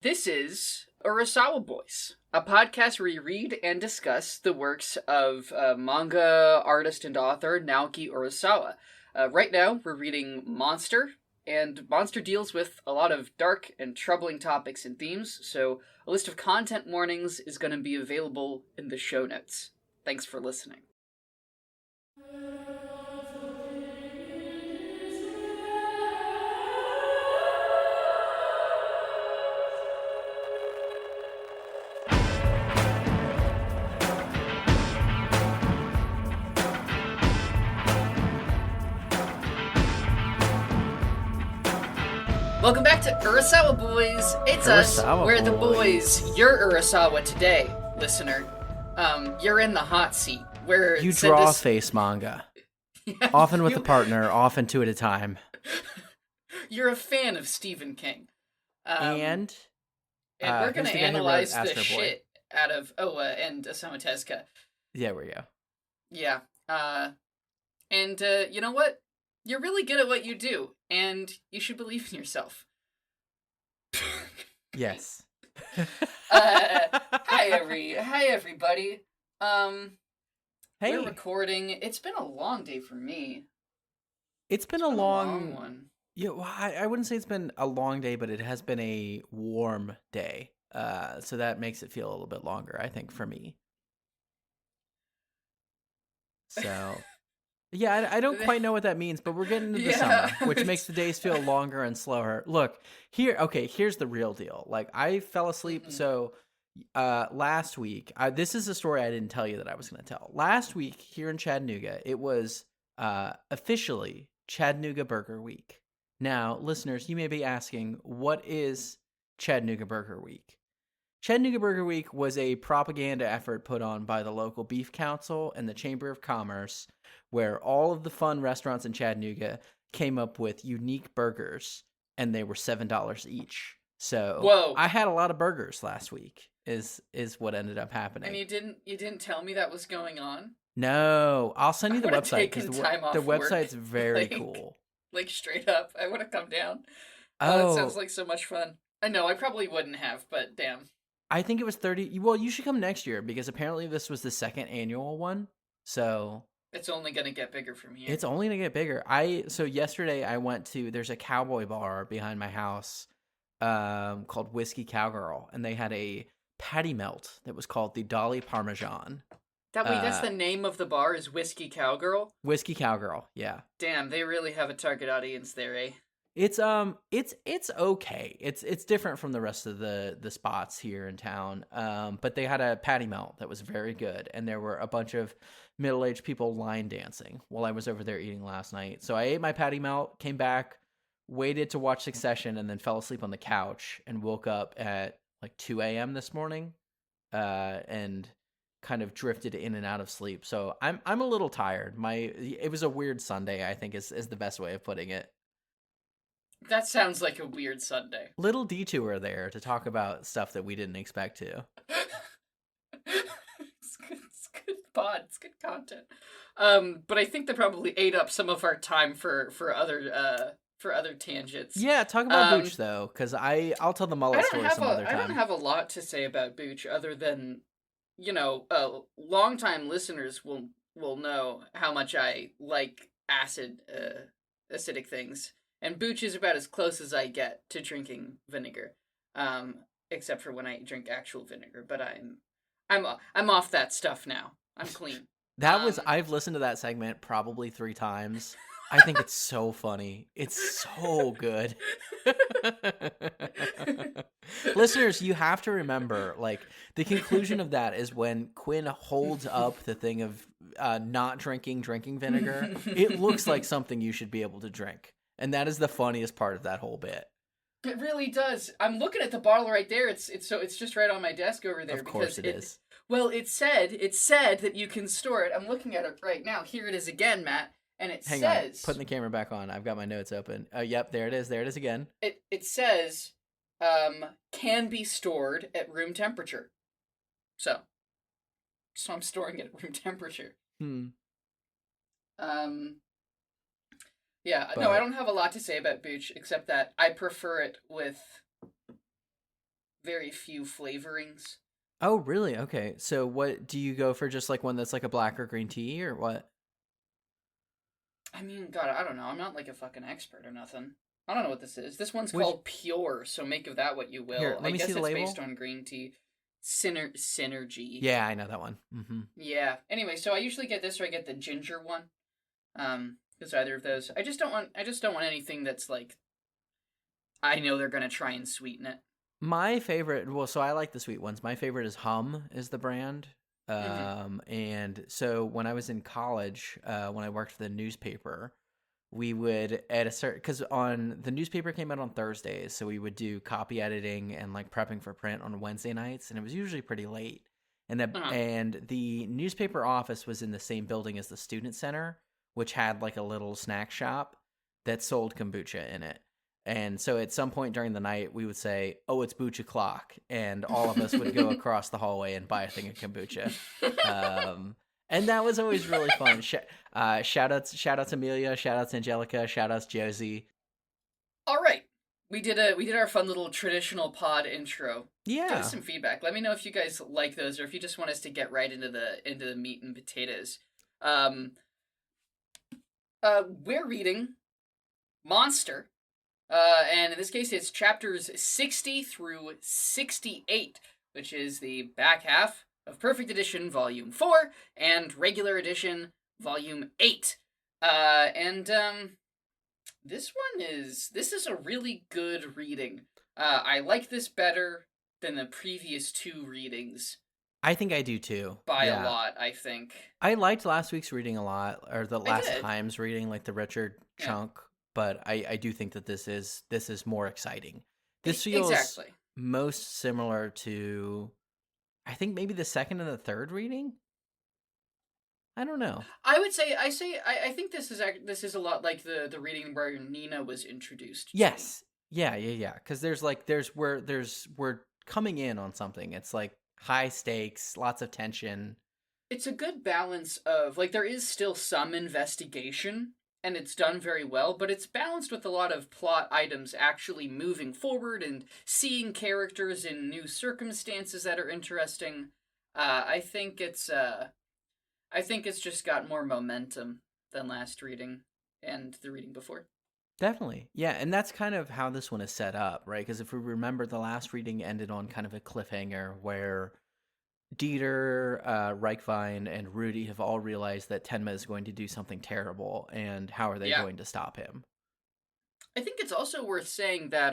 This is Urasawa Boys, a podcast where we read and discuss the works of manga artist and author Naoki Urasawa. Right now, we're reading Monster, and Monster deals with a lot of dark and troubling topics and themes, so a list of content warnings is going to be available in the show notes. Thanks for listening. Welcome back to Urasawa Boys. It's Urasawa us. We're the Boys. boys. You're Urasawa today, listener. You're in the hot seat. You draw face manga. Yeah, Often with a partner, often two at a time. You're a fan of Stephen King. And we're going who's to the guy who wrote analyze the Astro Boy? shit out of... and Osamu Tezuka. There we go. Yeah. You know what? You're really good at what you do, and you should believe in yourself. Yes. Hi everybody. Hey. We're recording. It's been a long day for me. It's been a Been long one. Yeah, well, I wouldn't say it's been a long day, but it has been a warm day. So that makes it feel a little bit longer, I think, for me. So, yeah, I don't quite know what that means, but we're getting into the summer, which makes the days feel longer and slower. Look, here's the real deal. Like, I fell asleep, so last week, this is a story I didn't tell you that I was going to tell. Last week, here in Chattanooga, it was officially Chattanooga Burger Week. Now, listeners, you may be asking, what is Chattanooga Burger Week? Chattanooga Burger Week was a propaganda effort put on by the local Beef Council and the Chamber of Commerce, where all of the fun restaurants in Chattanooga came up with unique burgers, and they were $7 each. So Whoa. I had a lot of burgers last week, is what ended up happening. And you didn't tell me that was going on? No, I'll send you the website, because the website's very cool. Like, straight up, I would have come down. Oh, that sounds like so much fun. I know, I probably wouldn't have, but damn. I think it was 30. Well, you should come next year, because apparently this was the second annual one. So it's only going to get bigger from here. It's only going to get bigger. So yesterday I went to, there's a cowboy bar behind my house called Whiskey Cowgirl, and they had a patty melt that was called the Dolly Parmesan. That's the name of the bar, is Whiskey Cowgirl? Whiskey Cowgirl, yeah. Damn, they really have a target audience there, eh? It's okay. It's different from the rest of the spots here in town. But they had a patty melt that was very good, and there were a bunch of middle-aged people line dancing while I was over there eating last night. So I ate my patty melt, came back, waited to watch Succession, and then fell asleep on the couch and woke up at like 2 a.m. this morning, and kind of drifted in and out of sleep. So I'm a little tired. It was a weird Sunday, I think is the best way of putting it. That sounds like a weird Sunday. Little detour there to talk about stuff that we didn't expect to. It's good pod. It's good content. But I think that probably ate up some of our time for other tangents. Yeah, talk about Booch though, because I'll tell the mullet story some other time. I don't have a lot to say about Booch other than, longtime listeners will know how much I like acidic things. And Booch is about as close as I get to drinking vinegar, except for when I drink actual vinegar. But I'm off that stuff now. I'm clean. I've listened to that segment probably 3 times. I think it's so funny. It's so good. Listeners, you have to remember, like, the conclusion of that is when Quinn holds up the thing of not drinking vinegar. It looks like something you should be able to drink. And that is the funniest part of that whole bit. It really does. I'm looking at the bottle right there. It's just right on my desk over there. Of course it is. Well, it said that you can store it. I'm looking at it right now. Here it is again, Matt. And it Hang says... on, putting the camera back on. I've got my notes open. Oh, yep, there it is. There it is again. It says, can be stored at room temperature. So I'm storing it at room temperature. Yeah, no, I don't have a lot to say about Booch, except that I prefer it with very few flavorings. Oh, really? Okay. So what do you go for, just like one that's like a black or green tea, or what? I mean, God, I don't know. I'm not like a fucking expert or nothing. I don't know what this is. This one's Which called Pure, so make of that what you Here, will. let I me see guess the it's label. based on green tea. Synergy. Yeah, I know that one. Mm-hmm. Yeah. Anyway, so I usually get this or I get the ginger one. It's either of those. I just don't want anything that's like I know they're gonna try and sweeten it. My favorite, well, so I like the sweet ones. My favorite is Hum, is the brand. Mm-hmm. And so when I was in college, when I worked for the newspaper, we would at a certain, because on the newspaper came out on Thursdays, so we would do copy editing and like prepping for print on Wednesday nights, and it was usually pretty late. Uh-huh. And the newspaper office was in the same building as the student center, which had like a little snack shop that sold kombucha in it. And so at some point during the night, we would say, "Oh, it's Bucha Clock," and all of us would go across the hallway and buy a thing of kombucha. And that was always really fun. Shout outs Amelia, shout outs Angelica, shout outs Josie. All right. We did our fun little traditional pod intro. Give Yeah. us some feedback. Let me know if you guys like those or if you just want us to get right into the meat and potatoes. We're reading Monster. And in this case, it's chapters 60 through 68, which is the back half of Perfect Edition Volume 4 and Regular Edition Volume 8. This is a really good reading. I like this better than the previous two readings. I think I do too. By a lot, I think. I liked last week's reading a lot, or the last time's reading, like the Richard chunk. But I do think that this is more exciting. This feels most similar to, I think, maybe the second and the third reading. I don't know. I think this is a lot like the reading where Nina was introduced. Yes. Yeah. Because we're coming in on something. It's like high stakes, lots of tension. It's a good balance of, like, there is still some investigation, and it's done very well, but it's balanced with a lot of plot items actually moving forward and seeing characters in new circumstances that are interesting. I think it's just got more momentum than last reading and the reading before. Definitely. Yeah, and that's kind of how this one is set up, right? Because if we remember, the last reading ended on kind of a cliffhanger where Dieter, Reichwein, and Rudi have all realized that Tenma is going to do something terrible, and how are they going to stop him? I think it's also worth saying that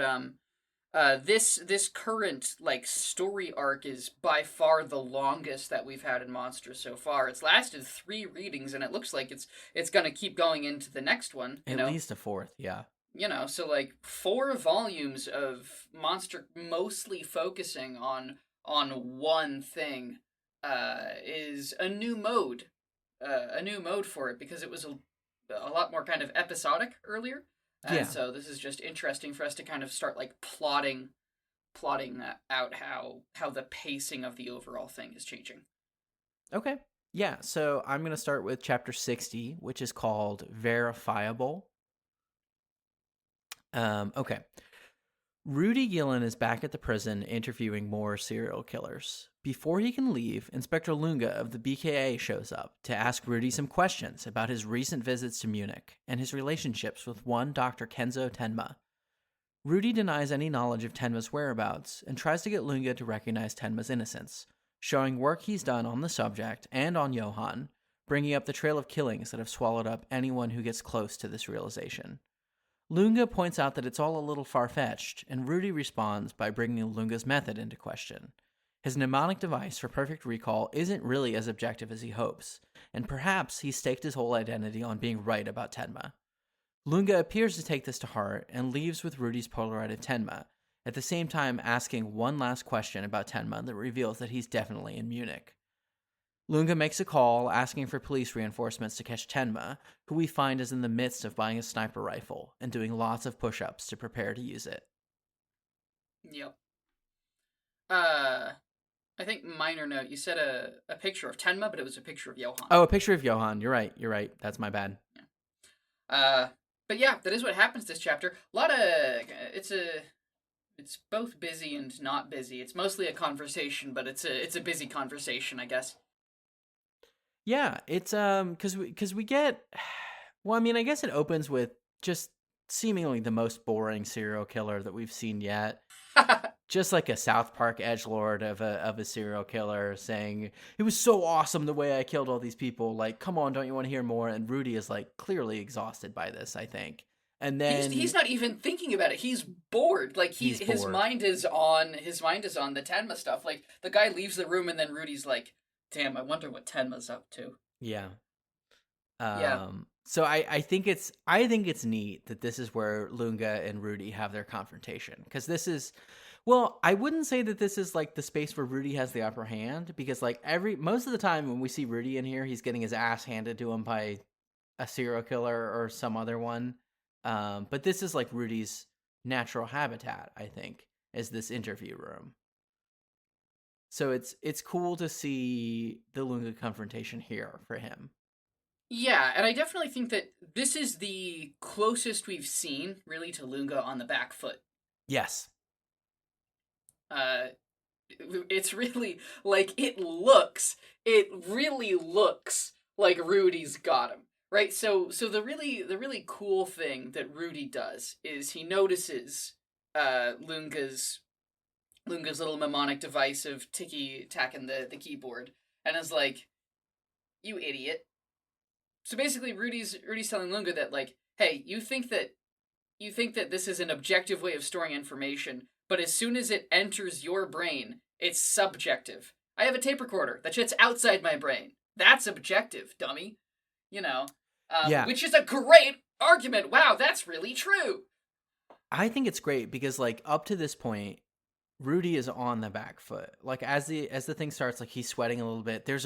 this current like story arc is by far the longest that we've had in Monster so far. It's lasted 3 readings, and it looks like it's gonna keep going into the next one. At least a 4th, yeah. So like 4 volumes of Monster mostly focusing on one thing is a new mode for it, because it was a lot more kind of episodic earlier. And so this is just interesting for us to kind of start like plotting out how the pacing of the overall thing is changing. Okay. Yeah, so I'm going to start with chapter 60, which is called Verifiable. Okay. Rudi Gillen is back at the prison interviewing more serial killers. Before he can leave, Inspector Lunge of the BKA shows up to ask Rudi some questions about his recent visits to Munich and his relationships with one Dr. Kenzo Tenma. Rudi denies any knowledge of Tenma's whereabouts and tries to get Lunge to recognize Tenma's innocence, showing work he's done on the subject and on Johan, bringing up the trail of killings that have swallowed up anyone who gets close to this realization. Lunge points out that it's all a little far-fetched, and Rudi responds by bringing Lunge's method into question. His mnemonic device for perfect recall isn't really as objective as he hopes, and perhaps he staked his whole identity on being right about Tenma. Lunge appears to take this to heart and leaves with Rudi's Polaroid of Tenma, at the same time asking one last question about Tenma that reveals that he's definitely in Munich. Lunge makes a call asking for police reinforcements to catch Tenma, who we find is in the midst of buying a sniper rifle and doing lots of push-ups to prepare to use it. Yep. I think minor note, you said a picture of Tenma, but it was a picture of Johan. Oh, a picture of Johan. You're right. That's my bad. Yeah. But yeah, that is what happens this chapter. It's a it's both busy and not busy. It's mostly a conversation, but it's a busy conversation, I guess. Yeah, it's because we get, well, I mean, I guess it opens with just seemingly the most boring serial killer that we've seen yet. Just like a South Park edgelord of a serial killer saying, "It was so awesome the way I killed all these people. Like, come on, don't you want to hear more?" And Rudi is like clearly exhausted by this, I think. And then he's not even thinking about it. He's bored. Like he's his bored. mind is on the Tenma stuff. Like the guy leaves the room and then Rudy's like, "Damn, I wonder what Tenma's up to." Yeah. Yeah. So I think it's neat that this is where Lunge and Rudi have their confrontation, because this is, well, I wouldn't say that this is like the space where Rudi has the upper hand, because like most of the time when we see Rudi in here, he's getting his ass handed to him by a serial killer or some other one. But this is like Rudi's natural habitat, I think, is this interview room. So it's cool to see the Lunge confrontation here for him. Yeah, and I definitely think that this is the closest we've seen, really, to Lunge on the back foot. Yes. It's really, like, it really looks like Rudy's got him, right? So the really cool thing that Rudi does is he notices Lunge's little mnemonic device of ticky-tacking the keyboard, and is like, "You idiot." So basically, Rudy's telling Lunge that, like, hey, you think that this is an objective way of storing information, but as soon as it enters your brain, it's subjective. I have a tape recorder. That shit's outside my brain. That's objective, dummy. You know? Yeah. Which is a great argument. Wow, that's really true. I think it's great because, like, up to this point, Rudi is on the back foot. Like, as the thing starts, like, he's sweating a little bit. There's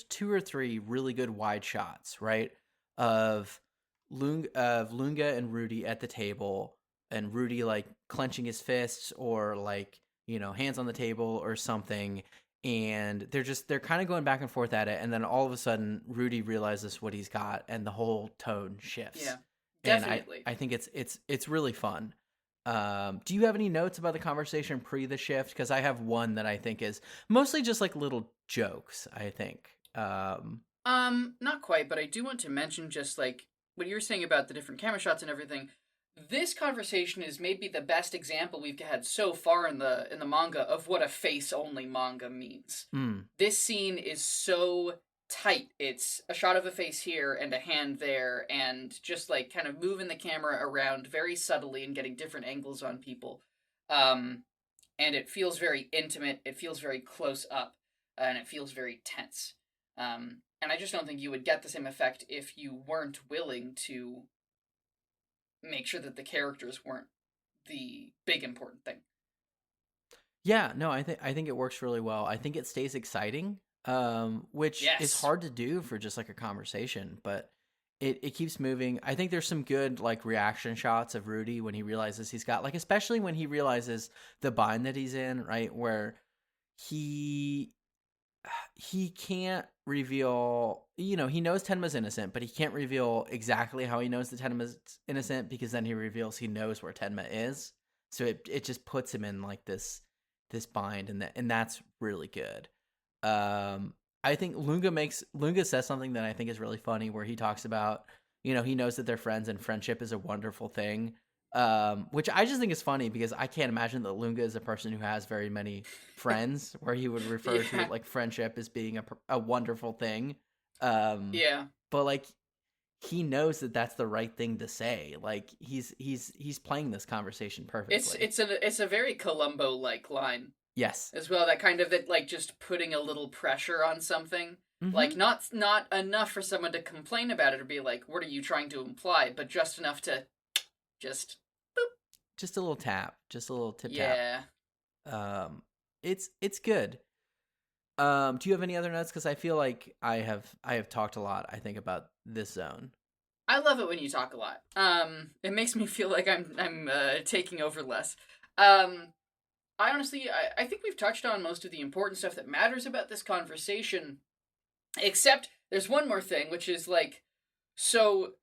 2 or 3 really good wide shots, right? Of Lunge and Rudi at the table, and Rudi, like, clenching his fists or, like, you know, hands on the table or something. And they're kind of going back and forth at it. And then all of a sudden, Rudi realizes what he's got, and the whole tone shifts. Yeah, definitely. And I think it's really fun. Do you have any notes about the conversation pre the shift? Because I have one that I think is mostly just like little jokes, I think. Not quite, but I do want to mention just like what you were saying about the different camera shots and everything. This conversation is maybe the best example we've had so far in the manga of what a face-only manga means. This scene is so tight. It's a shot of a face here and a hand there, and just like kind of moving the camera around very subtly and getting different angles on people. And it feels very intimate, it feels very close up, and it feels very tense. And I just don't think you would get the same effect if you weren't willing to make sure that the characters weren't the big important thing. Yeah, no, I think it works really well. I think it stays exciting, which is hard to do for just like a conversation, but it keeps moving. I think there's some good like reaction shots of Rudi when he realizes he's got, like, especially when he realizes the bind that he's in, right, where he can't reveal, you know, he knows Tenma's innocent, but he can't reveal exactly how he knows that Tenma's innocent, because then he reveals he knows where Tenma is. So it just puts him in like this bind, and that's really good. I think Lunge says something that I think is really funny, where he talks about, you know, he knows that they're friends and friendship is a wonderful thing. Which I just think is funny, because I can't imagine that Lunge is a person who has very many friends, where he would refer to like friendship as being a wonderful thing. Yeah. But like, he knows that that's the right thing to say. Like, he's playing this conversation perfectly. It's a very Columbo-like line. Yes. As well, that kind of, that like just putting a little pressure on something. Mm-hmm. Like, not enough for someone to complain about it or be like, what are you trying to imply? But just enough to just boop. Just a little tap. Just a little tip tap. Yeah. It's good. Do you have any other notes? Because I feel like I have talked a lot, I think, about this zone. I love it when you talk a lot. It makes me feel like I'm taking over less. I honestly think we've touched on most of the important stuff that matters about this conversation, except there's one more thing, which is like, so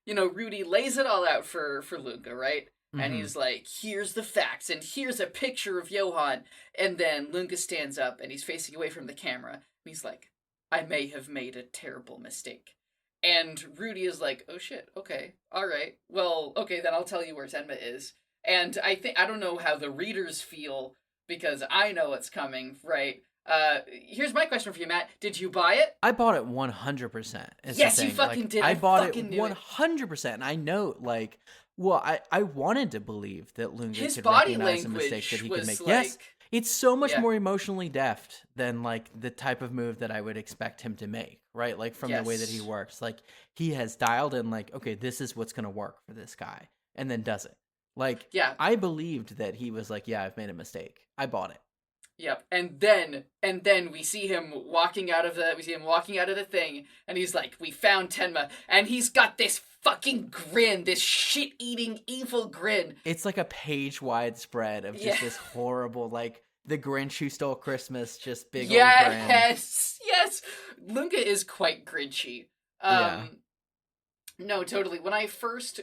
Rudi lays it all out for Lunge, right? And Mm-hmm. he's like, here's the facts, and here's a picture of Johan. And then Lunge stands up, and he's facing away from the camera. And he's like, I may have made a terrible mistake. And Rudi is like, oh shit, okay, alright. Well, okay, then I'll tell you where Tenma is. And I don't know how the readers feel, because I know what's coming, right? Here's my question for you, Matt. Did you buy it? I bought it 100%. Yes, you fucking did. I bought it fucking 100%. And I know, I wanted to believe that Lunge His could body recognize a mistake that he could was make. like, yes, it's so much yeah. more emotionally deft than like the type of move that I would expect him to make, right? Like from the way that he Yes. works. Like he has dialed in like, okay, this is what's going to work for this guy, and then does it. Like, Yeah. I believed that he was like, yeah, I've made a mistake. I bought it. Yep. And then we see him walking out of the thing, and he's like, we found Tenma, and he's got this fucking grin, this shit-eating evil grin. It's like a page wide spread of just this horrible, like the Grinch Who Stole Christmas, just big old grin. Yes. Lunge is quite grinchy. Yeah. No, totally. When I first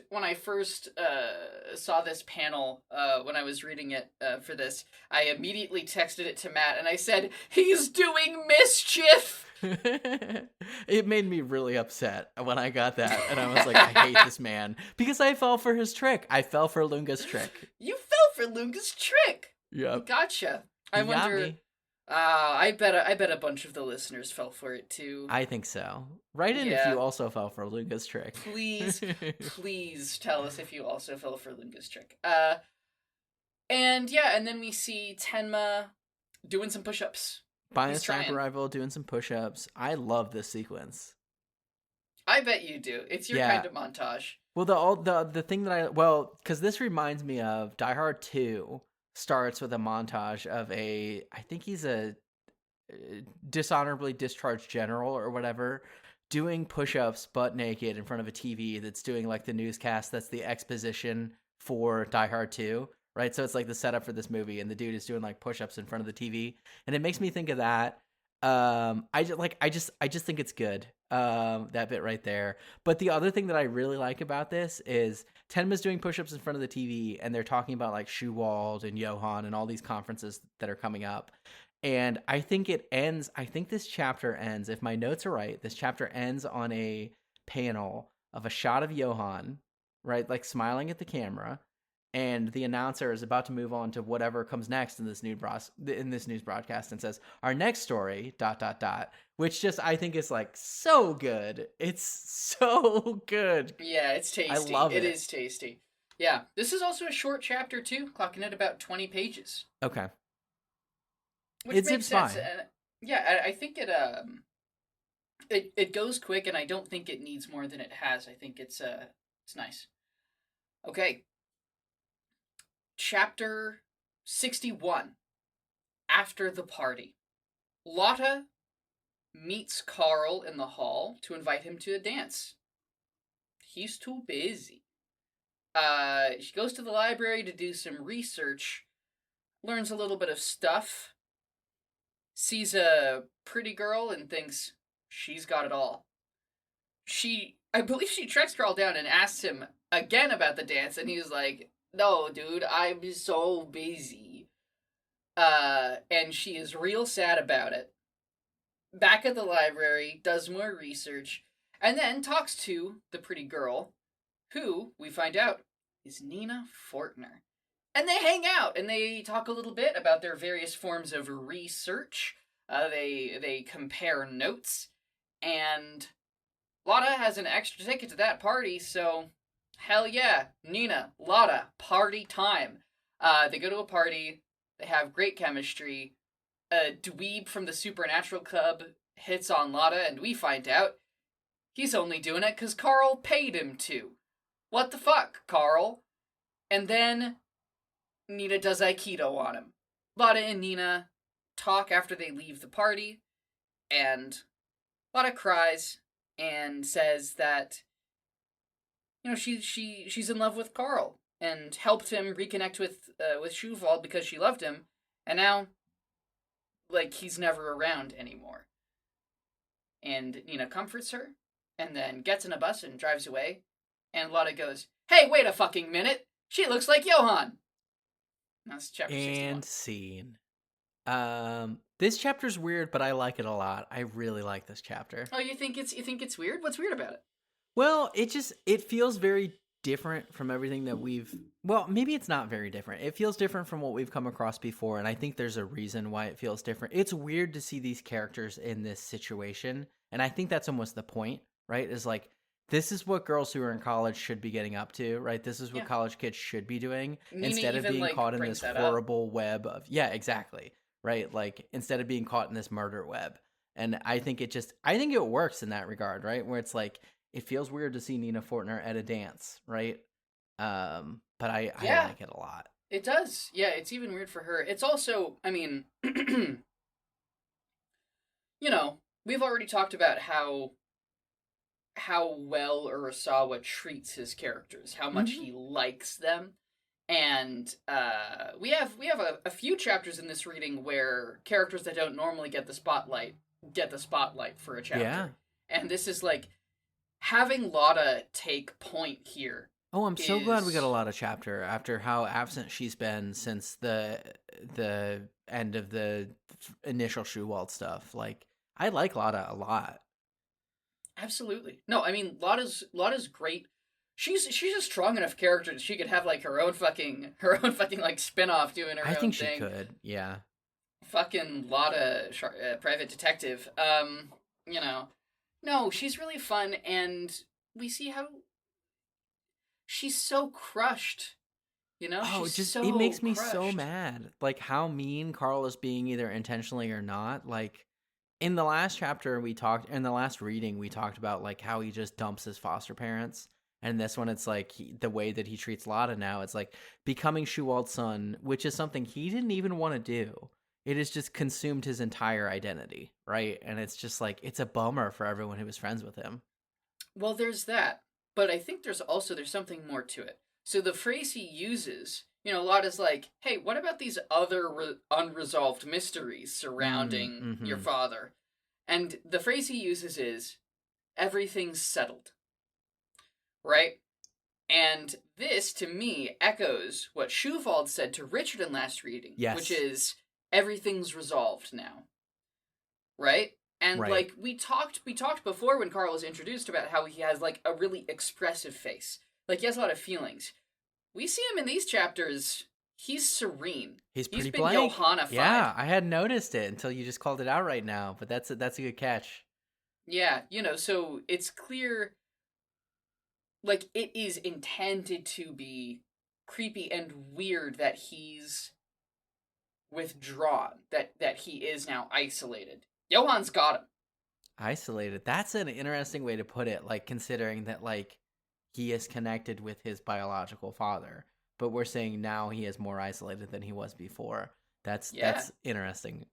saw this panel, when I was reading it for this, I immediately texted it to Matt, and I said, "He's doing mischief." It made me really upset when I got that, and I was like, I hate this man because I fell for his trick. I fell for Lunge's trick. You fell for Lunge's trick. Yep. Gotcha. I He got wonder. me. I bet a bunch of the listeners fell for it too. I think so. Write in if Yeah. you also fell for Lunge's trick. Please tell us if you also fell for Lunge's trick. And then we see Tenma doing some push-ups. Buying He's a sniper trying. rifle, doing some push-ups. I love this sequence. I bet you do. It's your kind of montage. Well, the thing that because this reminds me of Die Hard 2 starts with a montage of I think he's a dishonorably discharged general or whatever, doing push-ups butt naked in front of a TV that's doing like the newscast that's the exposition for Die Hard 2, right? So it's like the setup for this movie, and the dude is doing like push-ups in front of the TV, and it makes me think of that. I just think it's good. That bit right there. But the other thing that I really like about this is Tenma's doing push-ups in front of the TV, and they're talking about like Schuwald and Johan and all these conferences that are coming up. And I think this chapter ends, if my notes are right, this chapter ends on a panel of a shot of Johan, right? Like smiling at the camera. And the announcer is about to move on to whatever comes next in this news broadcast, and says, "Our next story, ... which just I think is like so good. It's so good. Yeah, it's tasty. I love it. It is tasty. Yeah, this is also a short chapter too, clocking at about 20 pages. Okay, Which it makes zips sense. by. Yeah, I think it goes quick, and I don't think it needs more than it has. I think it's nice. Okay. Chapter 61. After the party. Lotte meets Karl in the hall to invite him to a dance. He's too busy. She goes to the library to do some research, learns a little bit of stuff, sees a pretty girl and thinks she's got it all. I believe she tracks Karl down and asks him again about the dance, and he's like, "No, dude, I'm so busy." And she is real sad about it. Back at the library, does more research, and then talks to the pretty girl, who, we find out, is Nina Fortner. And they hang out, and they talk a little bit about their various forms of research. They compare notes, and Lotte has an extra ticket to that party, so hell yeah, Nina, Lotte, party time. They go to a party, they have great chemistry. A dweeb from the Supernatural Club hits on Lotte, and we find out he's only doing it because Karl paid him to. What the fuck, Karl? And then Nina does Aikido on him. Lotte and Nina talk after they leave the party, and Lotte cries and says that, she's in love with Karl and helped him reconnect with Schuwald because she loved him, and now, he's never around anymore. And Nina comforts her, and then gets in a bus and drives away. And Lotte goes, "Hey, wait a fucking minute. She looks like Johan." That's chapter 61. And scene. This chapter's weird, but I like it a lot. I really like this chapter. Oh, you think it's weird? What's weird about it? Well, it feels very different from everything that well, maybe it's not very different. It feels different from what we've come across before, and I think there's a reason why it feels different. It's weird to see these characters in this situation, and I think that's almost the point, right? Is like, this is what girls who are in college should be getting up to, right? This is what college kids should be doing, instead of being caught in this horrible web of, exactly, right? Like, instead of being caught in this murder web. And I think it works in that regard, right? Where it's like, it feels weird to see Nina Fortner at a dance, right? But I like it a lot. It does. Yeah, it's even weird for her. It's also, I mean, you know, we've already talked about how well Urasawa treats his characters, how much he likes them. And we have a few chapters in this reading where characters that don't normally get the spotlight for a chapter. Yeah. And this is like, having Lotte take point here. Oh, I'm so glad we got a Lotte chapter after how absent she's been since the end of the initial Schuwald stuff. Like, I like Lotte a lot. Absolutely. No, I mean, Lotte's great. She's a strong enough character that she could have like her own fucking like spin-off doing her own thing. I think she could. Yeah. Fucking Lotte, private detective. You know. No, she's really fun, and we see how she's so crushed. You know? Oh, it makes me so mad. Like, how mean Karl is being, either intentionally or not. Like, in the last chapter in the last reading, we talked about, like, how he just dumps his foster parents. And this one, it's like, the way that he treats Lotte now, it's like becoming Schuwald's son, which is something he didn't even want to do. It has just consumed his entire identity, right? And it's just like, it's a bummer for everyone who was friends with him. Well, there's that. But I think there's something more to it. So the phrase he uses, you know, Lotte's like, hey, what about these other unresolved mysteries surrounding your father? And the phrase he uses is, everything's settled. Right? And this, to me, echoes what Schuwald said to Richard in last reading. Yes. Which is, everything's resolved now. Right? And, like, we talked before when Karl was introduced about how he has, like, a really expressive face. Like, he has a lot of feelings. We see him in these chapters, he's serene. He's pretty blank. Johannified. Yeah, I hadn't noticed it until you just called it out right now, but that's a good catch. Yeah, you know, so it's clear, like, it is intended to be creepy and weird that he's withdrawn, that he is now isolated. Johan's got him. Isolated. That's an interesting way to put it, like, considering that, like, he is connected with his biological father, but we're saying now he is more isolated than he was before. That's interesting.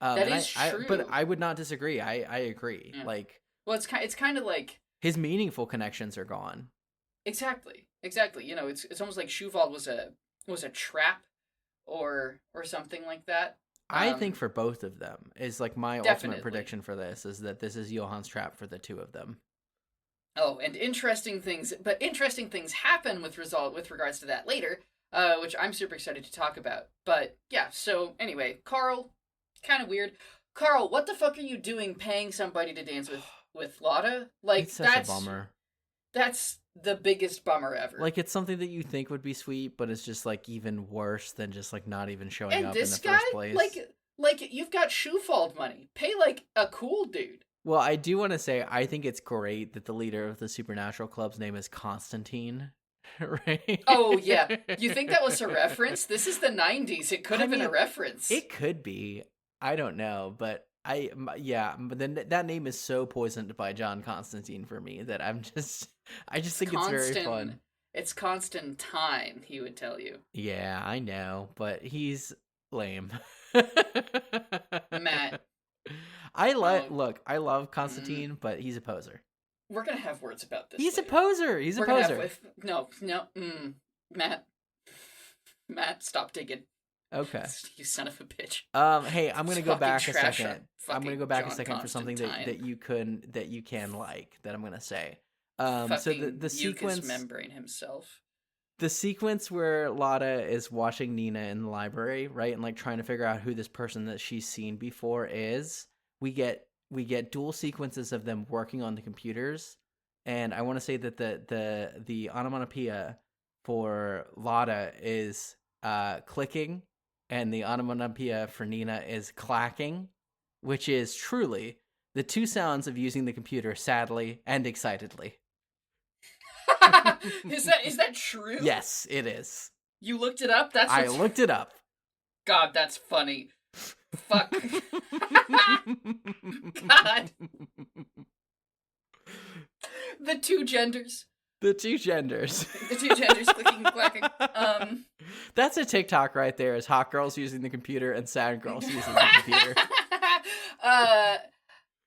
That is true. But I would not disagree. I agree. Yeah. Like, well, it's kind of like his meaningful connections are gone. Exactly. You know, it's almost like Schuwald was a trap or something like that. I think for both of them is like my ultimate prediction for this is that this is Johan's trap for the two of them. Oh, and interesting things happen with regards to that later, which I'm super excited to talk about. But yeah, so anyway, Karl, kind of weird. Karl, what the fuck are you doing paying somebody to dance with Lotte? Like, it's such a bummer. That's the biggest bummer ever. Like, it's something that you think would be sweet, but it's just like even worse than just like not even showing up in the first place. Like you've got Schuwald money. Pay like a cool dude. Well, I do want to say I think it's great that the leader of the Supernatural Club's name is Constantine. Right? Oh yeah. You think that was a reference? This is the 90s. It could have been a reference. It could be. I don't know, but but then that name is so poisoned by John Constantine for me that I just think it's very fun. It's Constantine, he would tell you. Yeah, I know, but he's lame. Matt. I love Constantine, but he's a poser. We're gonna have words about this. He's later. A poser. He's a poser. Matt, stop digging. Okay. You son of a bitch. Hey, I'm gonna go back a second. I'm gonna go back a second for something that you can like that I'm gonna say. So the Fucking mucous sequence membrane himself. the sequence where Lotte is watching Nina in the library, right, and like trying to figure out who this person that she's seen before is, we get dual sequences of them working on the computers, and I want to say that the onomatopoeia for Lotte is clicking, and the onomatopoeia for Nina is clacking, which is truly the two sounds of using the computer sadly and excitedly. Is that true? Yes, it is. You looked it up? I looked it up. God, that's funny. Fuck. God. The two genders. The two genders. The two genders clicking and clacking. That's a TikTok right there, is hot girls using the computer and sad girls using the computer.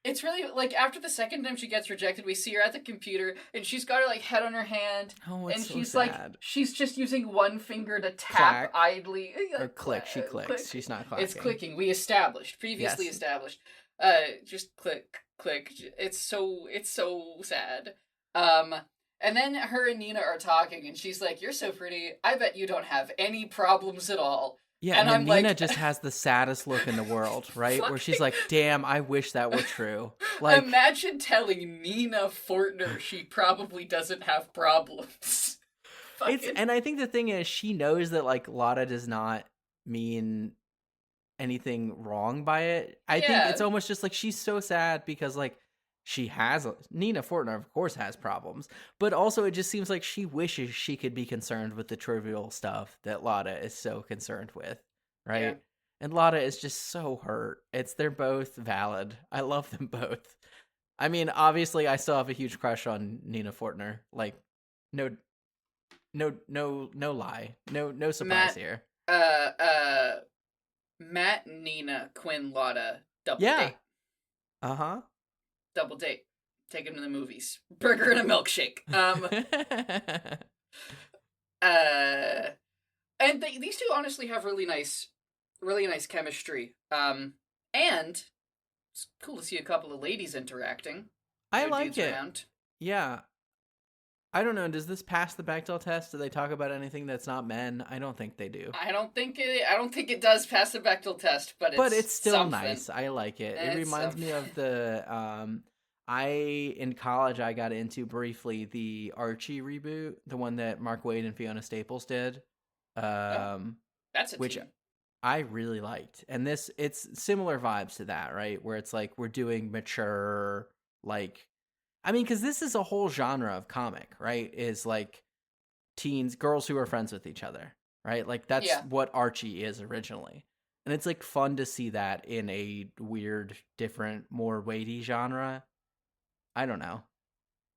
It's really, like, after the second time she gets rejected, we see her at the computer, and she's got her, like, head on her hand, and so she's, sad. like, she's just using one finger to tap idly. Or click, she clicks. Click. She's not clacking. It's clicking. We previously established. Just click. It's so sad. And then her and Nina are talking, and she's like, "You're so pretty. I bet you don't have any problems at all." Yeah, and then I'm Nina like, just has the saddest look in the world, right? Where she's like, damn, I wish that were true. Like, imagine telling Nina Fortner she probably doesn't have problems. And I think the thing is, she knows that, like, Lotte does not mean anything wrong by it. I think it's almost just like she's so sad because, like, Nina Fortner, of course, has problems, but also it just seems like she wishes she could be concerned with the trivial stuff that Lotte is so concerned with, right? Yeah. And Lotte is just so hurt. They're both valid. I love them both. I mean, obviously, I still have a huge crush on Nina Fortner. Like, no lie, no surprise here. Matt, Nina, Quinn, Lotte, double date. Double date. Take him to the movies. Burger and a milkshake. And these two honestly have really nice chemistry. And it's cool to see a couple of ladies interacting. I like it. Around. Yeah. I don't know. Does this pass the Bechdel test? Do they talk about anything that's not men? I don't think they do. I don't think it does pass the Bechdel test, but it's still something. Nice. I like it. It reminds me of the in college I got into briefly the Archie reboot, the one that Mark Waid and Fiona Staples did. That's which team. I really liked. And it's similar vibes to that, right? Where it's like we're doing mature, like, I mean, because this is a whole genre of comic, right? Is like girls who are friends with each other, right? Like that's what Archie is originally. And it's like fun to see that in a weird, different, more weighty genre. I don't know.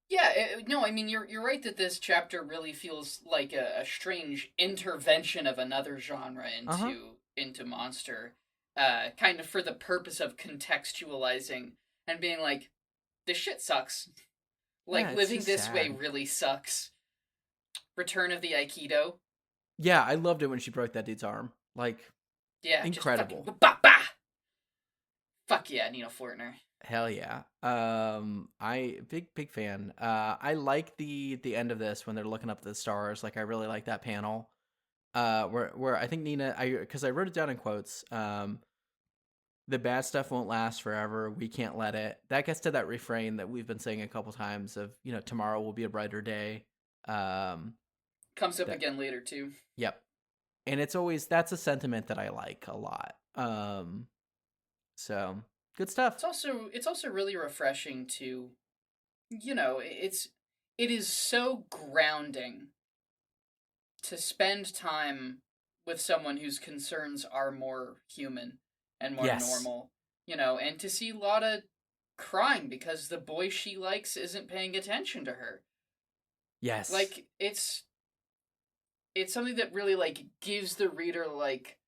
Yeah, no, I mean, you're right that this chapter really feels like a strange intervention of another genre into Monster, kind of for the purpose of contextualizing and being like, this shit sucks. Like, living this way really sucks. Return of the Aikido. Yeah, I loved it when she broke that dude's arm. Like, incredible. Just fucking, fuck yeah, Nina Fortner. Hell yeah. I big fan. I like the end of this when they're looking up at the stars. Like, I really like that panel. Where I think Nina, because I wrote it down in quotes. The bad stuff won't last forever. We can't let it. That gets to that refrain that we've been saying a couple times of, tomorrow will be a brighter day. Comes up again later too. Yep. And that's a sentiment that I like a lot. So good stuff. It's also really refreshing to, it is so grounding to spend time with someone whose concerns are more human and more normal, and to see Lotte crying because the boy she likes isn't paying attention to her. Yes. Like, it's something that really, like, gives the reader, like,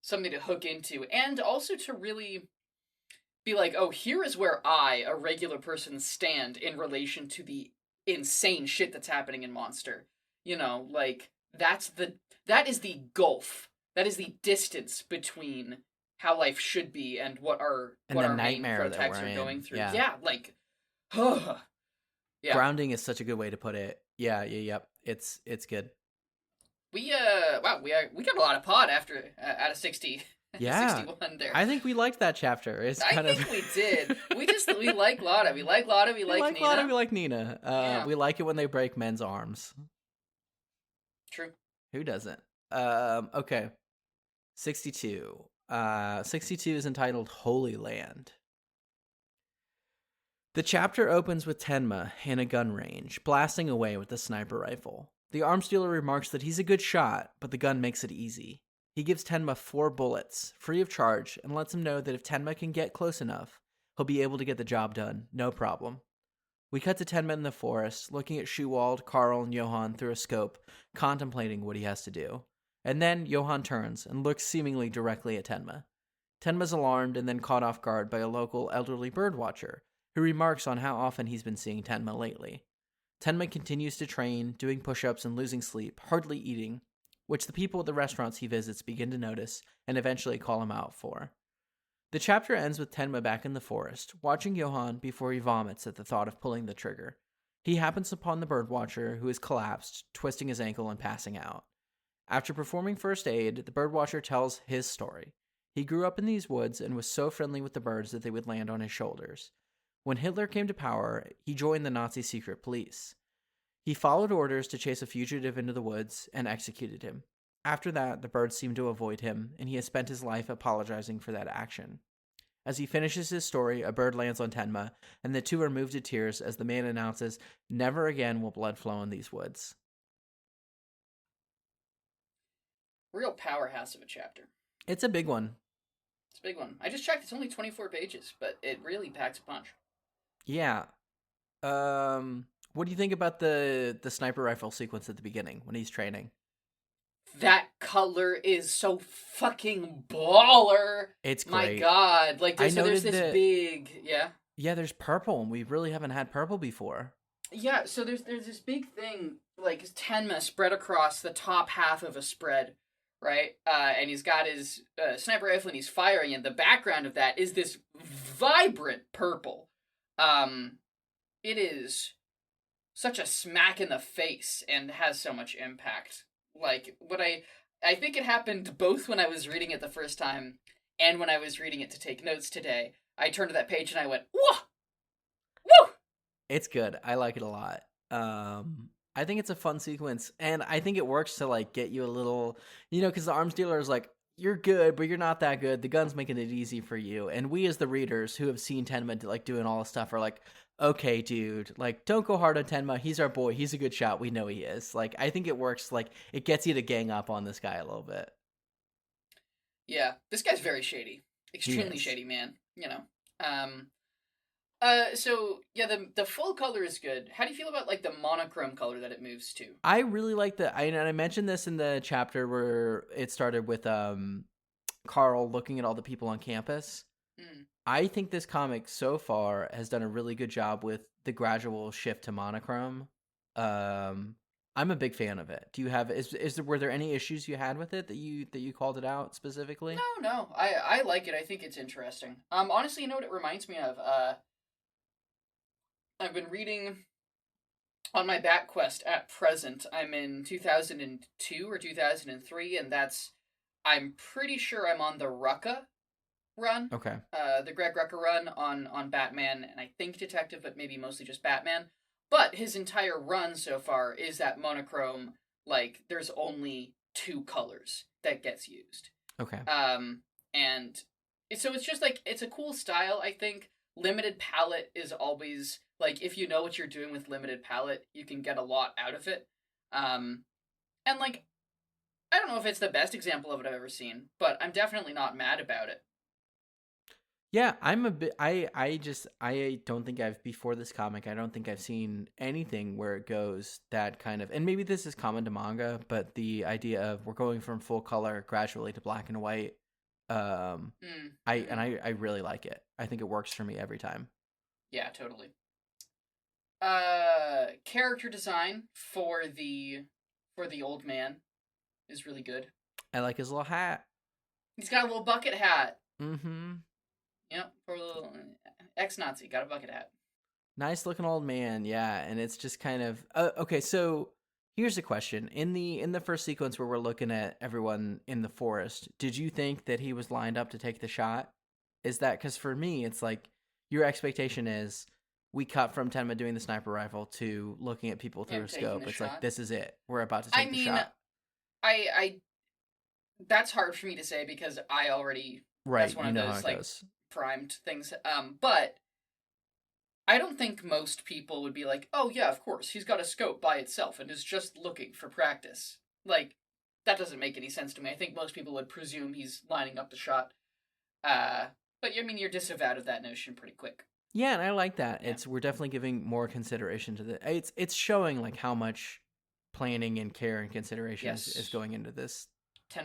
something to hook into, and also to really be like, oh, here is where I, a regular person, stand in relation to the insane shit that's happening in Monster. Like, that is the gulf. That is the distance between how life should be and what our main protagonists are going through. Yeah, like, Grounding is such a good way to put it. Yep. It's good. We got a lot of pod after out of 60. Yeah, 61 there. I think we liked that chapter. I think we did. We like Lotte. We like Lotte. We like Nina. Lotte, we like Nina. We like it when they break men's arms. True. Who doesn't? Okay. 62. 62 is entitled Holy Land. The chapter opens with Tenma in a gun range, blasting away with the sniper rifle. The arms dealer remarks that he's a good shot, but the gun makes it easy. He gives Tenma 4 bullets, free of charge, and lets him know that if Tenma can get close enough, he'll be able to get the job done, no problem. We cut to Tenma in the forest, looking at Schuwald, Karl, and Johan through a scope, contemplating what he has to do. And then Johan turns and looks seemingly directly at Tenma. Tenma's alarmed and then caught off guard by a local elderly birdwatcher, who remarks on how often he's been seeing Tenma lately. Tenma continues to train, doing push-ups and losing sleep, hardly eating, which the people at the restaurants he visits begin to notice and eventually call him out for. The chapter ends with Tenma back in the forest, watching Johan before he vomits at the thought of pulling the trigger. He happens upon the birdwatcher, who is collapsed, twisting his ankle and passing out. After performing first aid, the birdwatcher tells his story. He grew up in these woods and was so friendly with the birds that they would land on his shoulders. When Hitler came to power, he joined the Nazi secret police. He followed orders to chase a fugitive into the woods and executed him. After that, the birds seemed to avoid him, and he has spent his life apologizing for that action. As he finishes his story, a bird lands on Tenma, and the two are moved to tears as the man announces, "Never again will blood flow in these woods." Real powerhouse of a chapter. It's a big one. It's a big one. I just checked, it's only 24 pages, but it really packs a punch. Yeah. What do you think about the sniper rifle sequence at the beginning when he's training? That color is so fucking baller. It's great. My God. Like, there's this big... Yeah? Yeah, there's purple, and we really haven't had purple before. Yeah, so there's this big thing, like, Tenma spread across the top half of a spread, right? And he's got his sniper rifle, and he's firing, and the background of that is this vibrant purple. It is such a smack in the face and has so much impact. Like, what I think it happened both when I was reading it the first time and when I was reading it to take notes today. I turned to that page and I went, whoa! Woo! It's good. I like it a lot. I think it's a fun sequence, and I think it works to, like, get you a little, because the arms dealer is like, you're good, but you're not that good. The gun's making it easy for you. And we as the readers who have seen Tenma, like, doing all this stuff are like, okay, dude, like, don't go hard on Tenma. He's our boy. He's a good shot. We know he is. Like, I think it works. Like, it gets you to gang up on this guy a little bit. Yeah, this guy's very shady. Extremely shady, man. So, yeah, the full color is good. How do you feel about, like, the monochrome color that it moves to? I really like and I mentioned this in the chapter where it started with Karl looking at all the people on campus. I think this comic so far has done a really good job with the gradual shift to monochrome. I'm a big fan of it. Do you have were there any issues you had with it that you called it out specifically? No. I like it. I think it's interesting. Honestly, you know what it reminds me of? I've been reading on my back quest at present. I'm in 2002 or 2003, and I'm pretty sure I'm on the Rucka run. Okay. The Greg Rucka run on Batman, and I think Detective, but maybe mostly just Batman. But his entire run so far is that monochrome, like, there's only 2 colors that gets used. Okay. And so it's just, like, it's a cool style, I think. Limited palette is always, like, if you know what you're doing with limited palette, you can get a lot out of it. And, like, I don't know if it's the best example of it I've ever seen, but I'm definitely not mad about it. Yeah, I'm a bit. I don't think before this comic, I don't think I've seen anything where it goes that kind of, and maybe this is common to manga, but the idea of we're going from full color gradually to black and white, I really like it. I think it works for me every time. Yeah, totally. Character design for the old man is really good. I like his little hat. He's got a little bucket hat. Mm-hmm. Yep, for a little ex-Nazi, got a bucket hat. Nice looking old man, yeah, and it's just kind of okay. So here's a question: in the first sequence where we're looking at everyone in the forest, did you think that he was lined up to take the shot? Is that because for me, it's like your expectation is we cut from Tenma doing the sniper rifle to looking at people through a scope. It's like this is it. We're about to take the shot. I that's hard for me to say because I already that's one of those like primed things. But I don't think most people would be like, oh yeah, of course, he's got a scope by itself and is just looking for practice. Like, that doesn't make any sense to me. I think most people would presume he's lining up the shot. But I mean, you're disavowed of that notion pretty quick. Yeah, and I like that. Yeah. We're definitely giving more consideration to the. It's showing like how much planning and care and consideration is going into this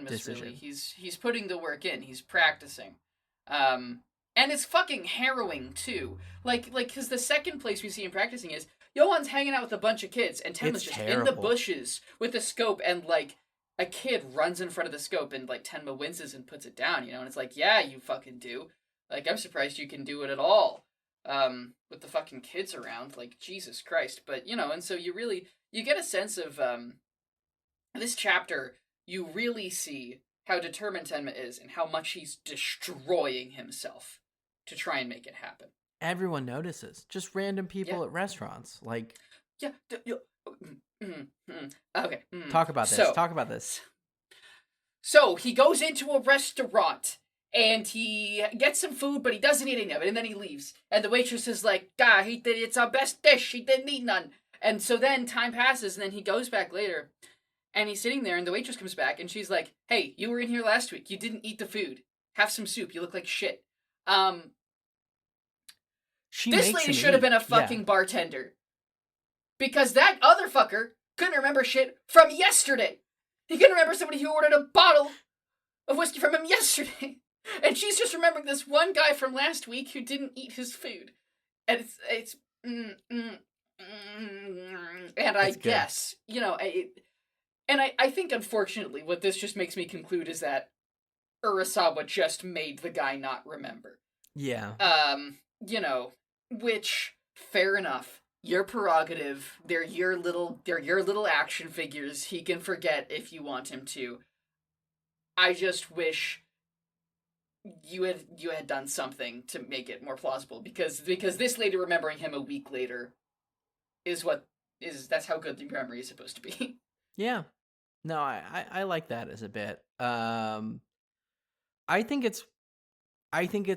decision. Really, he's putting the work in. He's practicing. And it's fucking harrowing, too. Like, because the second place we see him practicing is, Johan's hanging out with a bunch of kids, and Tenma's just in the bushes with the scope, and, like, a kid runs in front of the scope, and, like, Tenma winces and puts it down, you know? And it's like, yeah, you fucking do. Like, I'm surprised you can do it at all. With the fucking kids around. Like, Jesus Christ. But, you know, and so you get a sense of, this chapter, you really see how determined Tenma is and how much he's destroying himself to try and make it happen. Everyone notices. Just random people at restaurants. Like, yeah. Okay. Talk about this. So he goes into a restaurant and he gets some food, but he doesn't eat any of it, and then he leaves. And the waitress is like, it's our best dish. He didn't eat none. And so then time passes, and then he goes back later. And he's sitting there, and the waitress comes back, and she's like, hey, you were in here last week. You didn't eat the food. Have some soup. You look like shit. This lady should have been a fucking bartender. Because that other fucker couldn't remember shit from yesterday. He couldn't remember somebody who ordered a bottle of whiskey from him yesterday. And she's just remembering this one guy from last week who didn't eat his food. And and I guess, you know, and I think, unfortunately, what this just makes me conclude is that Urasawa just made the guy not remember. Yeah. You know, which, fair enough. Your prerogative. They're your little action figures. He can forget if you want him to. I just wish you had done something to make it more plausible, because this lady remembering him a week later that's how good the memory is supposed to be. Yeah. No, I like that as a bit. I think it's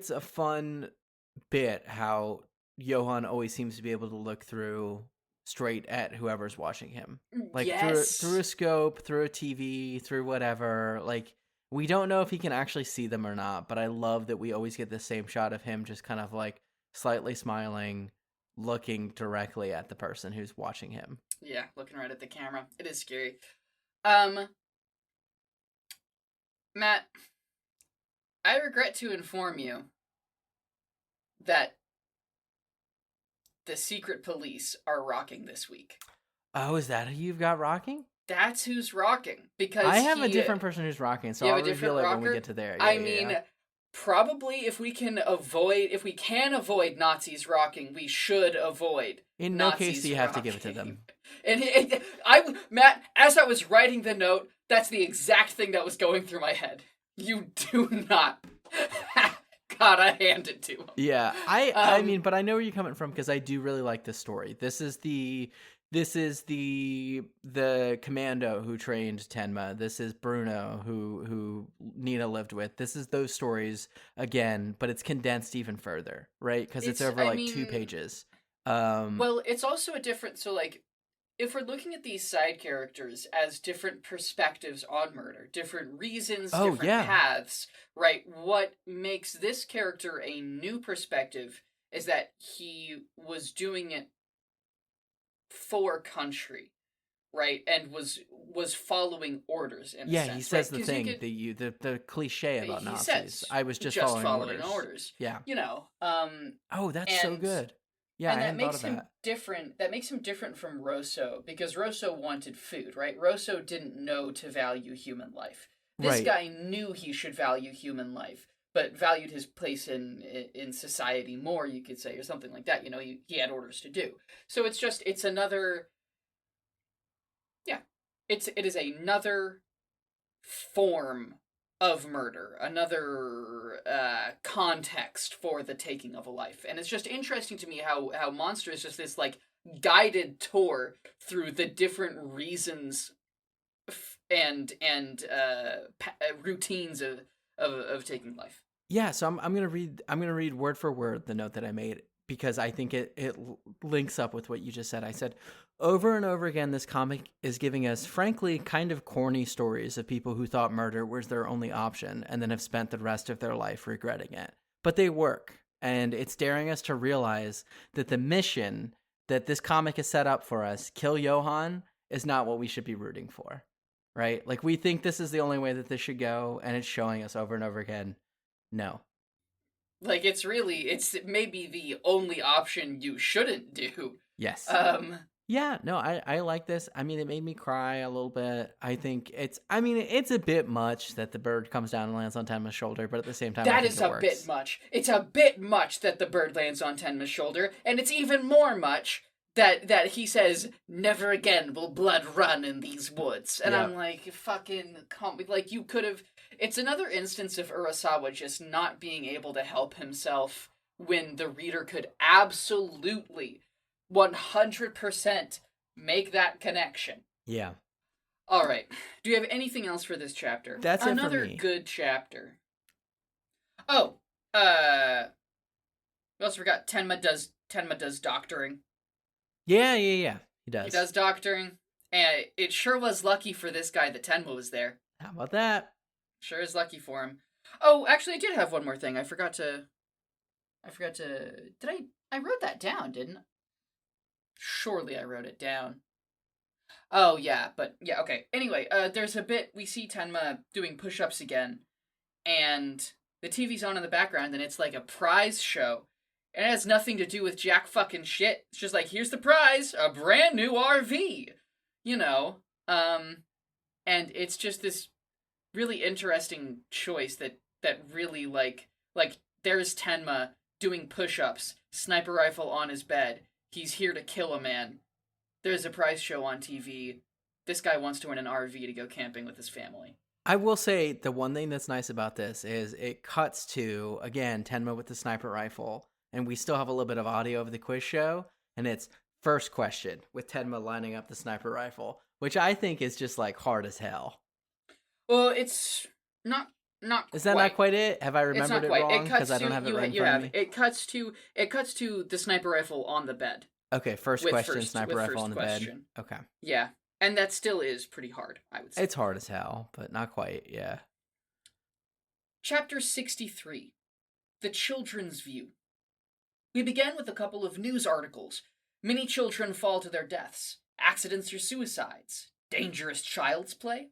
a fun bit how Johan always seems to be able to look through straight at whoever's watching him. Like through a scope, through a TV, through whatever. Like, we don't know if he can actually see them or not, but I love that we always get the same shot of him just kind of like slightly smiling, looking directly at the person who's watching him. Yeah, looking right at the camera. It is scary. Matt, I regret to inform you that the secret police are rocking this week. Oh, is that who you've got rocking? That's who's rocking, because I have a different person who's rocking, so I'll reveal it when we get to there. I mean, probably if we can avoid Nazis rocking, we should avoid. In no case do you have to give it to them. And Matt, as I was writing the note, that's the exact thing that was going through my head. You do not gotta hand it to him. Yeah, I mean, but I know where you're coming from, because I do really like this story. This is the commando who trained Tenma. This is Bruno who Nina lived with. This is those stories again, but it's condensed even further, right? Because it's over 2 pages. Well, it's also a different. So, like, if we're looking at these side characters as different perspectives on murder, different reasons, different paths, right? What makes this character a new perspective is that he was doing it for country, right? And was following orders in a sense. He says right? the thing, the cliche about Nazis. I was just following orders. Yeah. You know. Oh, that's so good. Yeah, and that makes him different. That makes him different from Rosso, because Rosso wanted food, right? Rosso didn't know to value human life. This guy knew he should value human life, but valued his place in society more, you could say, or something like that. He had orders to do. So it's another, yeah, it is another form of murder, another context for the taking of a life. And it's just interesting to me how Monster is just this like guided tour through the different reasons and routines of taking life. Yeah, so I'm gonna read word for word the note that I made, because I think it links up with what you just said. I said, over and over again, this comic is giving us, frankly, kind of corny stories of people who thought murder was their only option and then have spent the rest of their life regretting it. But they work, and it's daring us to realize that the mission that this comic has set up for us, kill Johan, is not what we should be rooting for, right? Like, we think this is the only way that this should go, and it's showing us over and over again, no. Like, it's maybe the only option you shouldn't do. Yes. Yeah, no, I like this. I mean, it made me cry a little bit. I think it's a bit much that the bird comes down and lands on Tenma's shoulder, but at the same time, that is a bit much. It's a bit much that the bird lands on Tenma's shoulder, and it's even more much that he says, "Never again will blood run in these woods." And I'm like, fucking, like, you could have. It's another instance of Urasawa just not being able to help himself when the reader could absolutely 100% make that connection. Yeah. All right. Do you have anything else for this chapter? That's another it for me. Good chapter. Oh, we also forgot Tenma does doctoring. Yeah. He does. He does doctoring, and it sure was lucky for this guy that Tenma was there. How about that? Sure is lucky for him. Oh, actually, I did have one more thing. I forgot to. I wrote that down, didn't I? Surely I wrote it down. Oh, yeah, okay. Anyway, there's a bit, we see Tenma doing push-ups again, and the TV's on in the background, and it's like a prize show. And it has nothing to do with jack fucking shit. It's just like, here's the prize, a brand new RV. And it's just this really interesting choice that really, like, there's Tenma doing push-ups, sniper rifle on his bed. He's here to kill a man. There's a prize show on TV. This guy wants to win an RV to go camping with his family. I will say the one thing that's nice about this is it cuts to, again, Tenma with the sniper rifle, and we still have a little bit of audio of the quiz show, and it's first question with Tenma lining up the sniper rifle, which I think is just like hard as hell. Well, it's not is that not quite it? Have I remembered it wrong? Because I don't have it right in front of me. It cuts to the sniper rifle on the bed. Okay, first question, sniper rifle on the bed. Okay. Yeah, and that still is pretty hard, I would say. It's hard as hell, but not quite, yeah. Chapter 63, The Children's View. We begin with a couple of news articles. Many children fall to their deaths. Accidents or suicides. Dangerous child's play.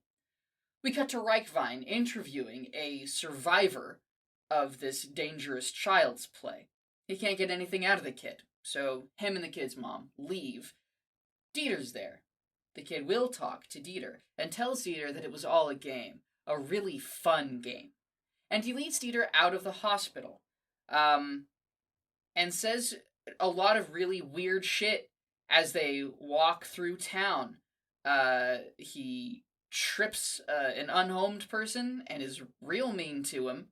We cut to Reichwein interviewing a survivor of this dangerous child's play. He can't get anything out of the kid, so him and the kid's mom leave. Dieter's there. The kid will talk to Dieter and tells Dieter that it was all a game, a really fun game. And he leads Dieter out of the hospital, and says a lot of really weird shit as they walk through town. He trips an unhomed person and is real mean to him,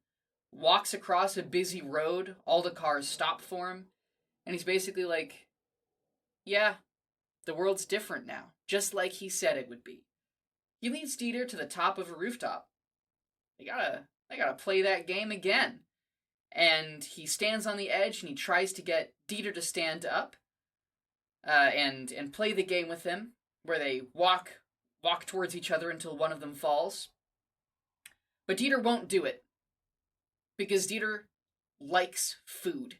walks across a busy road, all the cars stop for him, and he's basically like, yeah, the world's different now, just like he said it would be. He leads Dieter to the top of a rooftop. They gotta play that game again. And he stands on the edge and he tries to get Dieter to stand up and play the game with him, where they walk towards each other until one of them falls. But Dieter won't do it, because Dieter likes food.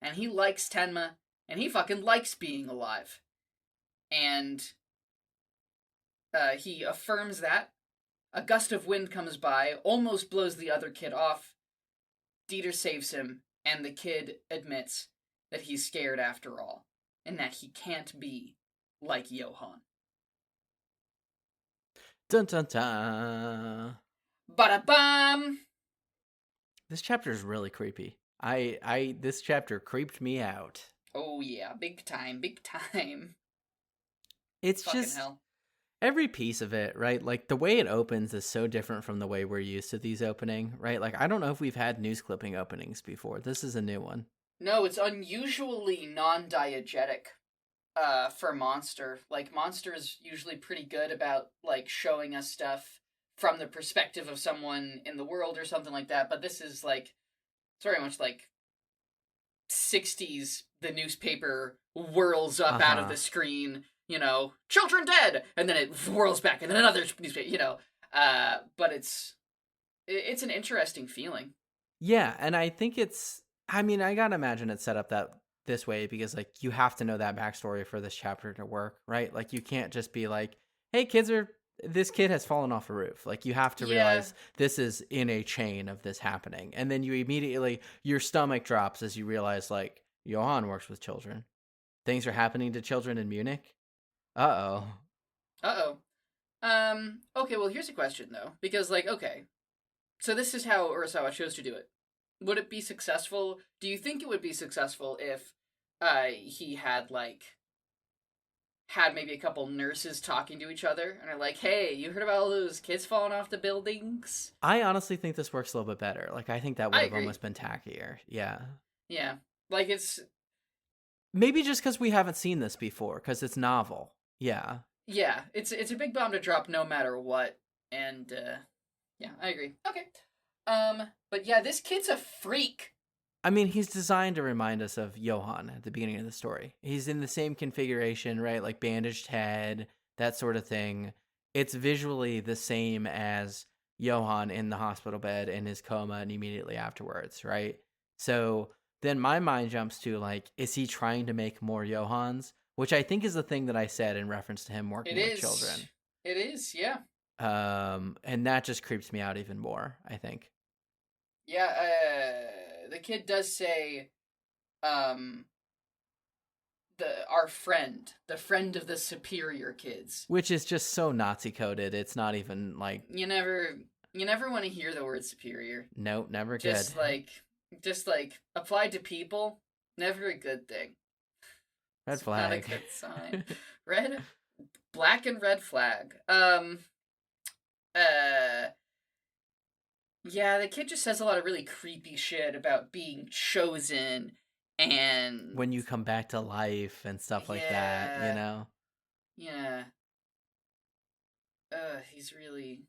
And he likes Tenma, and he fucking likes being alive. And he affirms that. A gust of wind comes by, almost blows the other kid off. Dieter saves him, and the kid admits that he's scared after all, and that he can't be like Johan. Dun dun dun. Ba-da-bam! This chapter is really creepy. This chapter creeped me out. Oh yeah, big time, big time. It's Fucking just hell. every piece of it, right? Like the way it opens is so different from the way we're used to these opening, right? Like I don't know if we've had news clipping openings before. This is a new one. No, it's unusually non-diegetic for Monster. Like Monster is usually pretty good about like showing us stuff from the perspective of someone in the world or something like that, but this is like it's very much like 60s the newspaper whirls up out of the screen, you know, children dead, and then it whirls back and then another newspaper, you know. But it's an interesting feeling. Yeah, and I think I mean, I gotta imagine it's set up that this way because like you have to know that backstory for this chapter to work, right? Like you can't just be like, hey, this kid has fallen off a roof. Like you have to realize this is in a chain of this happening. And then you immediately, your stomach drops as you realize like Johan works with children. Things are happening to children in Munich. Uh-oh. Okay, well here's a question though. Because like, okay, so this is how Urasawa chose to do it. Would it be successful? Do you think it would be successful if he had maybe a couple nurses talking to each other and are like, hey, you heard about all those kids falling off the buildings? I honestly think this works a little bit better. Like I think that would have almost been tackier. Yeah. Yeah. Like it's maybe just because we haven't seen this before, because it's novel. Yeah. Yeah, it's a big bomb to drop no matter what. And yeah, I agree. Okay. But yeah, this kid's a freak. I mean, he's designed to remind us of Johan at the beginning of the story. He's in the same configuration, right? Like bandaged head, that sort of thing. It's visually the same as Johan in the hospital bed in his coma and immediately afterwards, right? So then my mind jumps to like, is he trying to make more Johans? Which I think is the thing that I said in reference to him working with children. It is, yeah. And that just creeps me out even more, I think. Yeah, the kid does say, our friend, the friend of the superior kids. Which is just so Nazi coded, it's not even like... You never want to hear the word superior. Nope, never good. Just like, applied to people, never a good thing. Red flag. Not a good sign. Black and red flag. Yeah, the kid just says a lot of really creepy shit about being chosen and... when you come back to life and stuff like that, you know? Yeah. He's really...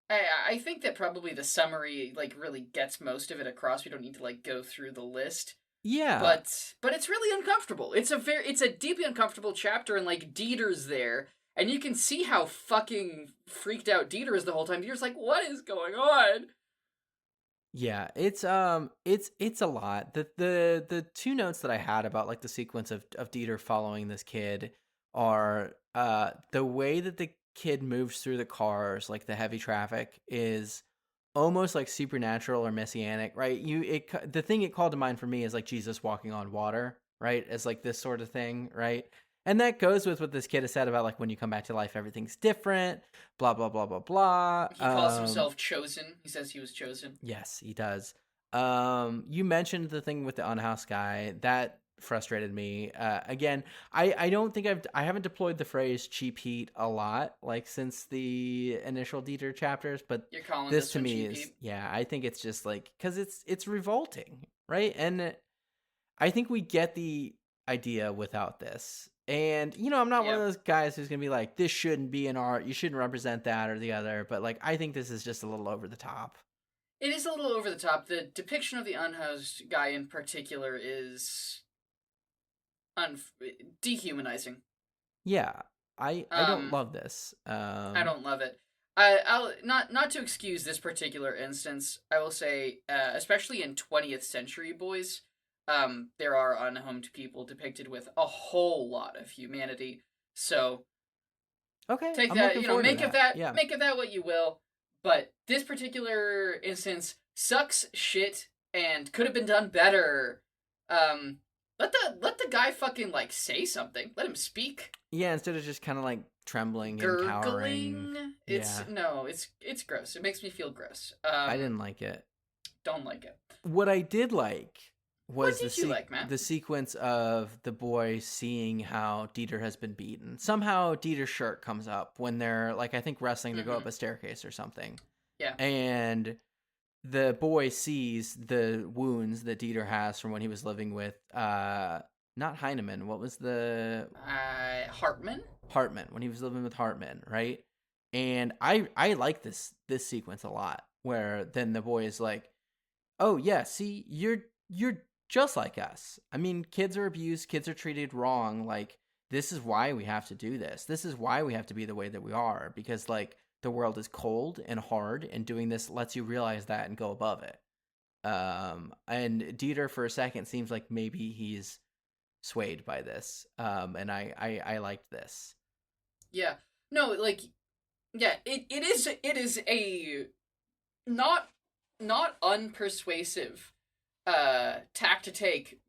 I think that probably the summary, like, really gets most of it across. We don't need to, like, go through the list. Yeah. But it's really uncomfortable. It's a deeply uncomfortable chapter, and, like, Dieter's there. And you can see how fucking freaked out Dieter is the whole time. Dieter's like, what is going on? Yeah, it's a lot. The two notes that I had about like the sequence of Dieter following this kid are the way that the kid moves through the cars, like the heavy traffic, is almost like supernatural or messianic, right? The thing it called to mind for me is like Jesus walking on water, right? As like this sort of thing, right? And that goes with what this kid has said about like when you come back to life, everything's different, blah, blah, blah, blah, blah. He calls himself chosen. He says he was chosen. Yes, he does. You mentioned the thing with the unhoused guy. That frustrated me. Again, I don't think I haven't deployed the phrase cheap heat a lot, like since the initial Dieter chapters, but you're calling this to me cheap is, heat? yeah, I think it's just like, cause it's revolting, right? And I think we get the idea without this. And, you know, I'm not one of those guys who's going to be like, this shouldn't be an art. You shouldn't represent that or the other. But, like, I think this is just a little over the top. It is a little over the top. The depiction of the unhoused guy in particular is dehumanizing. Yeah. I don't love this. I don't love it. I'll not to excuse this particular instance, I will say, especially in 20th century boys, there are unhomed people depicted with a whole lot of humanity. So, okay, take that, make of that what you will. But this particular instance sucks shit and could have been done better. Let the guy fucking like say something. Let him speak. Yeah, instead of just kind of like trembling and gurgling. cowering. It's gross. It makes me feel gross. I didn't like it. Don't like it. What I did like was Matt? the sequence of the boy seeing how Dieter has been beaten. Somehow Dieter's shirt comes up when they're, like, I think wrestling to go up a staircase or something. Yeah. And the boy sees the wounds that Dieter has from when he was living with, not Heinemann. What was the... Hartman? Hartman, when he was living with Hartman, right? And I like this sequence a lot, where then the boy is like, oh yeah, see, you're just like us. I mean, kids are abused, kids are treated wrong. Like, this is why we have to do this. This is why we have to be the way that we are, because, like, the world is cold and hard, and doing this lets you realize that and go above it. And Dieter for a second seems like maybe he's swayed by this. And I liked this. Yeah. No, like, yeah, it is a not unpersuasive tack to take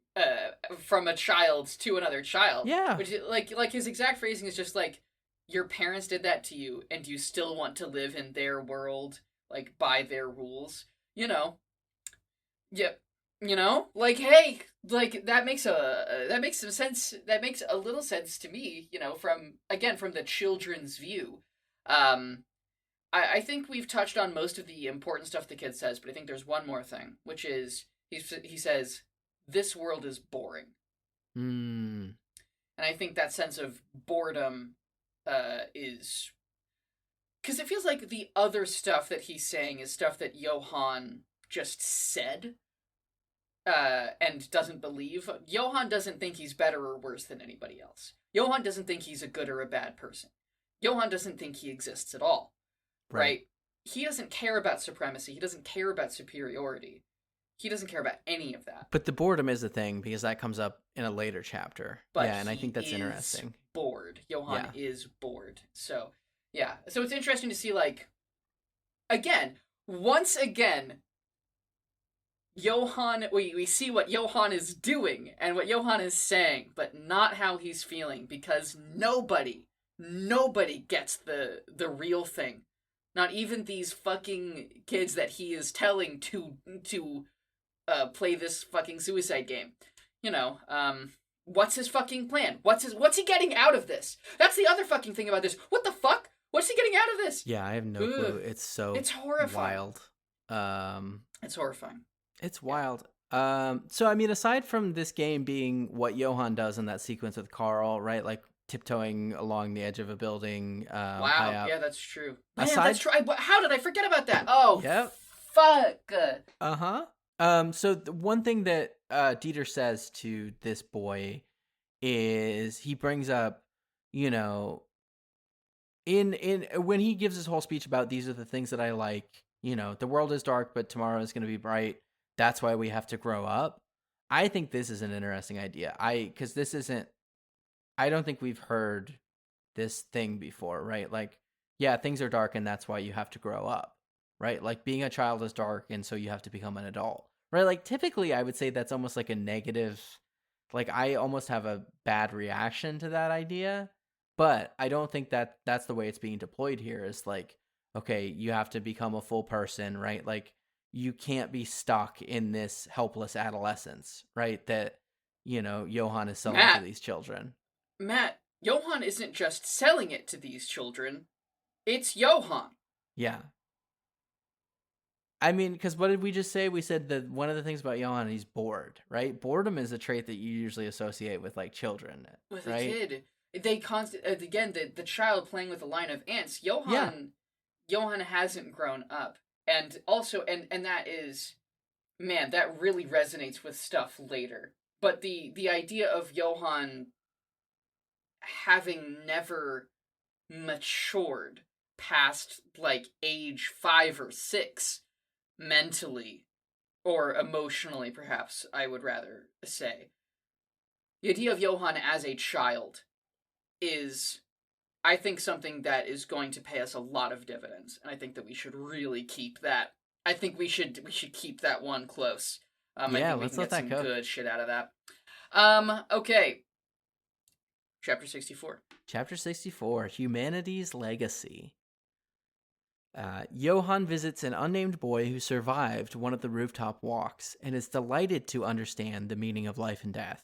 from a child to another child. Yeah. Which, like his exact phrasing is just like, your parents did that to you, and you still want to live in their world, like, by their rules. You know. Yep. You know, like, hey, like, that makes some sense. That makes a little sense to me, you know, from the children's view. I think we've touched on most of the important stuff the kid says, but I think there's one more thing, which is he says, "This world is boring." And I think that sense of boredom is, because it feels like the other stuff that he's saying is stuff that Johan just said. And doesn't believe. Johan doesn't think he's better or worse than anybody else. Johan doesn't think he's a good or a bad person. Johan doesn't think he exists at all. Right? He doesn't care about supremacy. He doesn't care about superiority. He doesn't care about any of that. But the boredom is a thing, because that comes up in a later chapter. But yeah, and I think that's interesting. Bored. Johan is bored. So, yeah. So it's interesting to see, like, once again, Johan, we see what Johan is doing and what Johan is saying, but not how he's feeling, because nobody gets the real thing. Not even these fucking kids that he is telling to play this fucking suicide game. You know, what's his fucking plan? What's he getting out of this? That's the other fucking thing about this. What the fuck? What's he getting out of this? Yeah, I have no clue. It's horrifying. Wild. It's horrifying. It's wild. So, I mean, aside from this game being what Johan does in that sequence with Karl, right? Like, tiptoeing along the edge of a building. Wow, yeah, that's true. Man, that's true. How did I forget about that? Oh, yep. Fuck. So the one thing that Dieter says to this boy is he brings up, you know, in when he gives his whole speech about these are the things that I like, you know, the world is dark, but tomorrow is going to be bright. That's why we have to grow up. I think this is an interesting idea. Because this isn't, I don't think we've heard this thing before, right? Like, yeah, things are dark and that's why you have to grow up, right? Like, being a child is dark and so you have to become an adult, right? Like, typically I would say that's almost like a negative, like, I almost have a bad reaction to that idea, but I don't think that that's the way it's being deployed here, is like, okay, you have to become a full person, right? Like, you can't be stuck in this helpless adolescence, right? That, you know, Johan is selling to these children. Matt, Johan isn't just selling it to these children. It's Johan. Yeah. I mean, because what did we just say? We said that one of the things about Johan, he's bored, right? Boredom is a trait that you usually associate with, like, children, with right? a kid. They again, the child playing with a line of ants. Johan hasn't grown up. And also, and that is, man, that really resonates with stuff later. But the idea of Johan having never matured past, like, age 5 or 6, mentally, or emotionally, perhaps, I would rather say. The idea of Johan as a child is, I think, something that is going to pay us a lot of dividends, and I think that we should really keep that. I think we should keep that one close. I think we let's can let get that some go. good shit out of that. Okay. Chapter 64. Chapter 64, Humanity's Legacy. Johan visits an unnamed boy who survived one of the rooftop walks and is delighted to understand the meaning of life and death.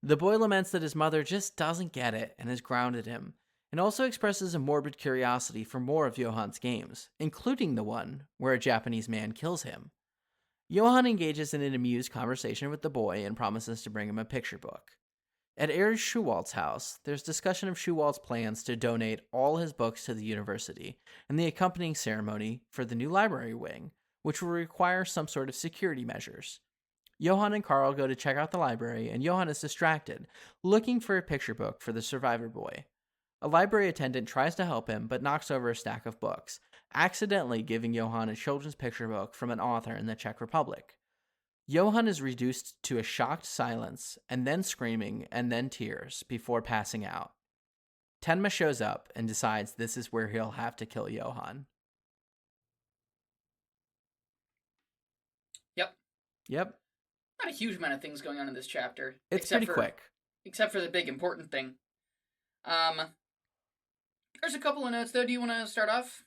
The boy laments that his mother just doesn't get it and has grounded him, and also expresses a morbid curiosity for more of Johan's games, including the one where a Japanese man kills him. Johan engages in an amused conversation with the boy and promises to bring him a picture book. At Erich Schuwald's house, there's discussion of Schuwald's plans to donate all his books to the university and the accompanying ceremony for the new library wing, which will require some sort of security measures. Johan and Karl go to check out the library, and Johan is distracted, looking for a picture book for the survivor boy. A library attendant tries to help him, but knocks over a stack of books, accidentally giving Johan a children's picture book from an author in the Czech Republic. Johan is reduced to a shocked silence, and then screaming, and then tears, before passing out. Tenma shows up and decides this is where he'll have to kill Johan. Yep. Not a huge amount of things going on in this chapter. It's pretty quick. Except for the big important thing. There's a couple of notes, though. Do you want to start off?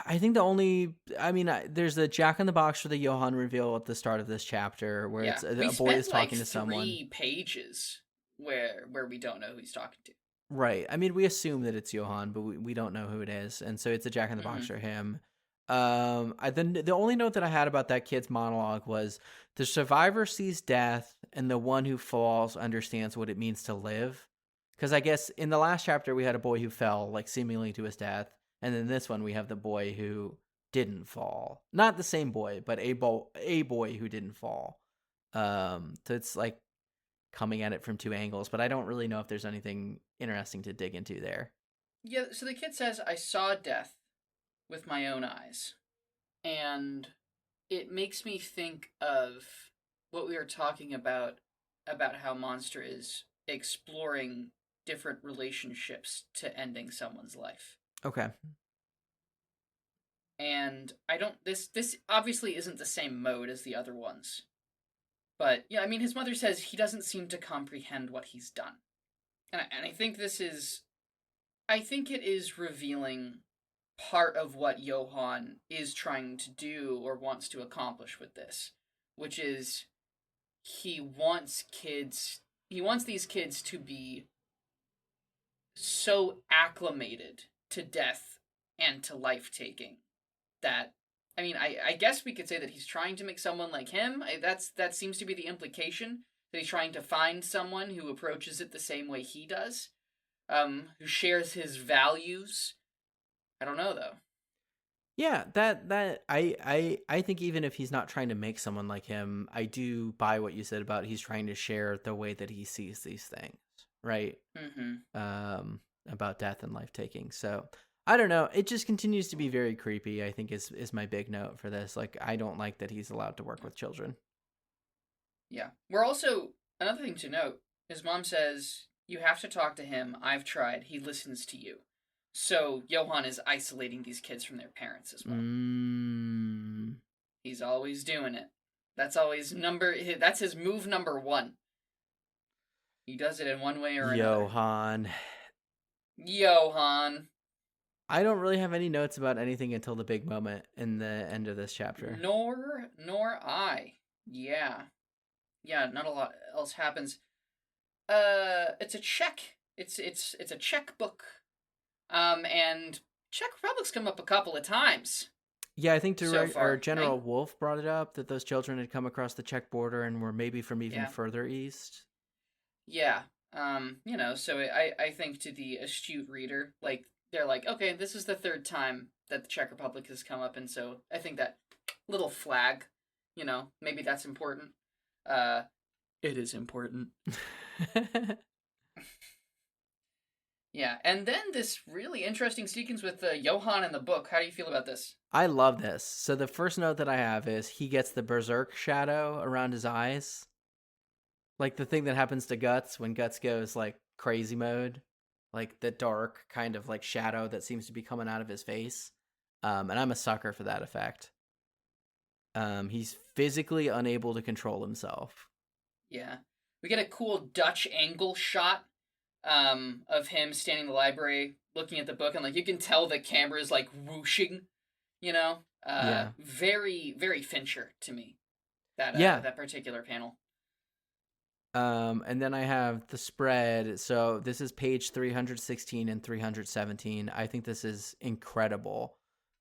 I think there's the Jack in the Box for the Johan reveal at the start of this chapter, where it's a boy is talking to someone. 3 pages where we don't know who he's talking to. Right. I mean, we assume that it's Johan, but we don't know who it is, and so it's a Jack in the Box for him. The only note that I had about that kid's monologue was the survivor sees death, and the one who falls understands what it means to live. Because I guess in the last chapter we had a boy who fell, like seemingly to his death. And then this one, we have the boy who didn't fall. Not the same boy, but a boy who didn't fall. So it's like coming at it from 2 angles, but I don't really know if there's anything interesting to dig into there. Yeah, so the kid says, I saw death with my own eyes. And it makes me think of what we were talking about how Monster is exploring different relationships to ending someone's life. Okay. And this obviously isn't the same mode as the other ones. But, yeah, I mean, his mother says he doesn't seem to comprehend what he's done. And I think it is revealing part of what Johan is trying to do or wants to accomplish with this. Which is, he wants these kids to be so acclimated to death and to life-taking that, I mean, I guess we could say that he's trying to make someone like him. That seems to be the implication, that he's trying to find someone who approaches it the same way he does, who shares his values. I don't know, though. Yeah, I think even if he's not trying to make someone like him, I do buy what you said about he's trying to share the way that he sees these things, right? Mm-hmm. About death and life taking. So I don't know. It just continues to be very creepy, I think is my big note for this. Like, I don't like that he's allowed to work with children. Yeah. We're also, another thing to note, his mom says, you have to talk to him. I've tried. He listens to you. So Johan is isolating these kids from their parents as well. He's always doing it. That's his move number 1. He does it in one way or another. Johan. I don't really have any notes about anything until the big moment in the end of this chapter. Nor I. Yeah. Yeah, not a lot else happens. It's a Czech. It's a Czech book. And Czech Republic's come up a couple of times. Yeah, I think our General Wolf brought it up, that those children had come across the Czech border and were maybe from even further east. Yeah. So I think to the astute reader, like, they're like, okay, this is the 3rd time that the Czech Republic has come up, and so I think that little flag, maybe that's important. It is important. Yeah, and then this really interesting sequence with Johan in the book. How do you feel about this? I love this. So the first note that I have is he gets the berserk shadow around his eyes. Like the thing that happens to Guts when Guts goes like crazy mode. Like the dark kind of like shadow that seems to be coming out of his face. And I'm a sucker for that effect. He's physically unable to control himself. Yeah. We get a cool Dutch angle shot of him standing in the library looking at the book, and like you can tell the camera is like whooshing, you know. Very, very Fincher to me. That particular panel. And then I have the spread. So this is page 316 and 317. I think this is incredible.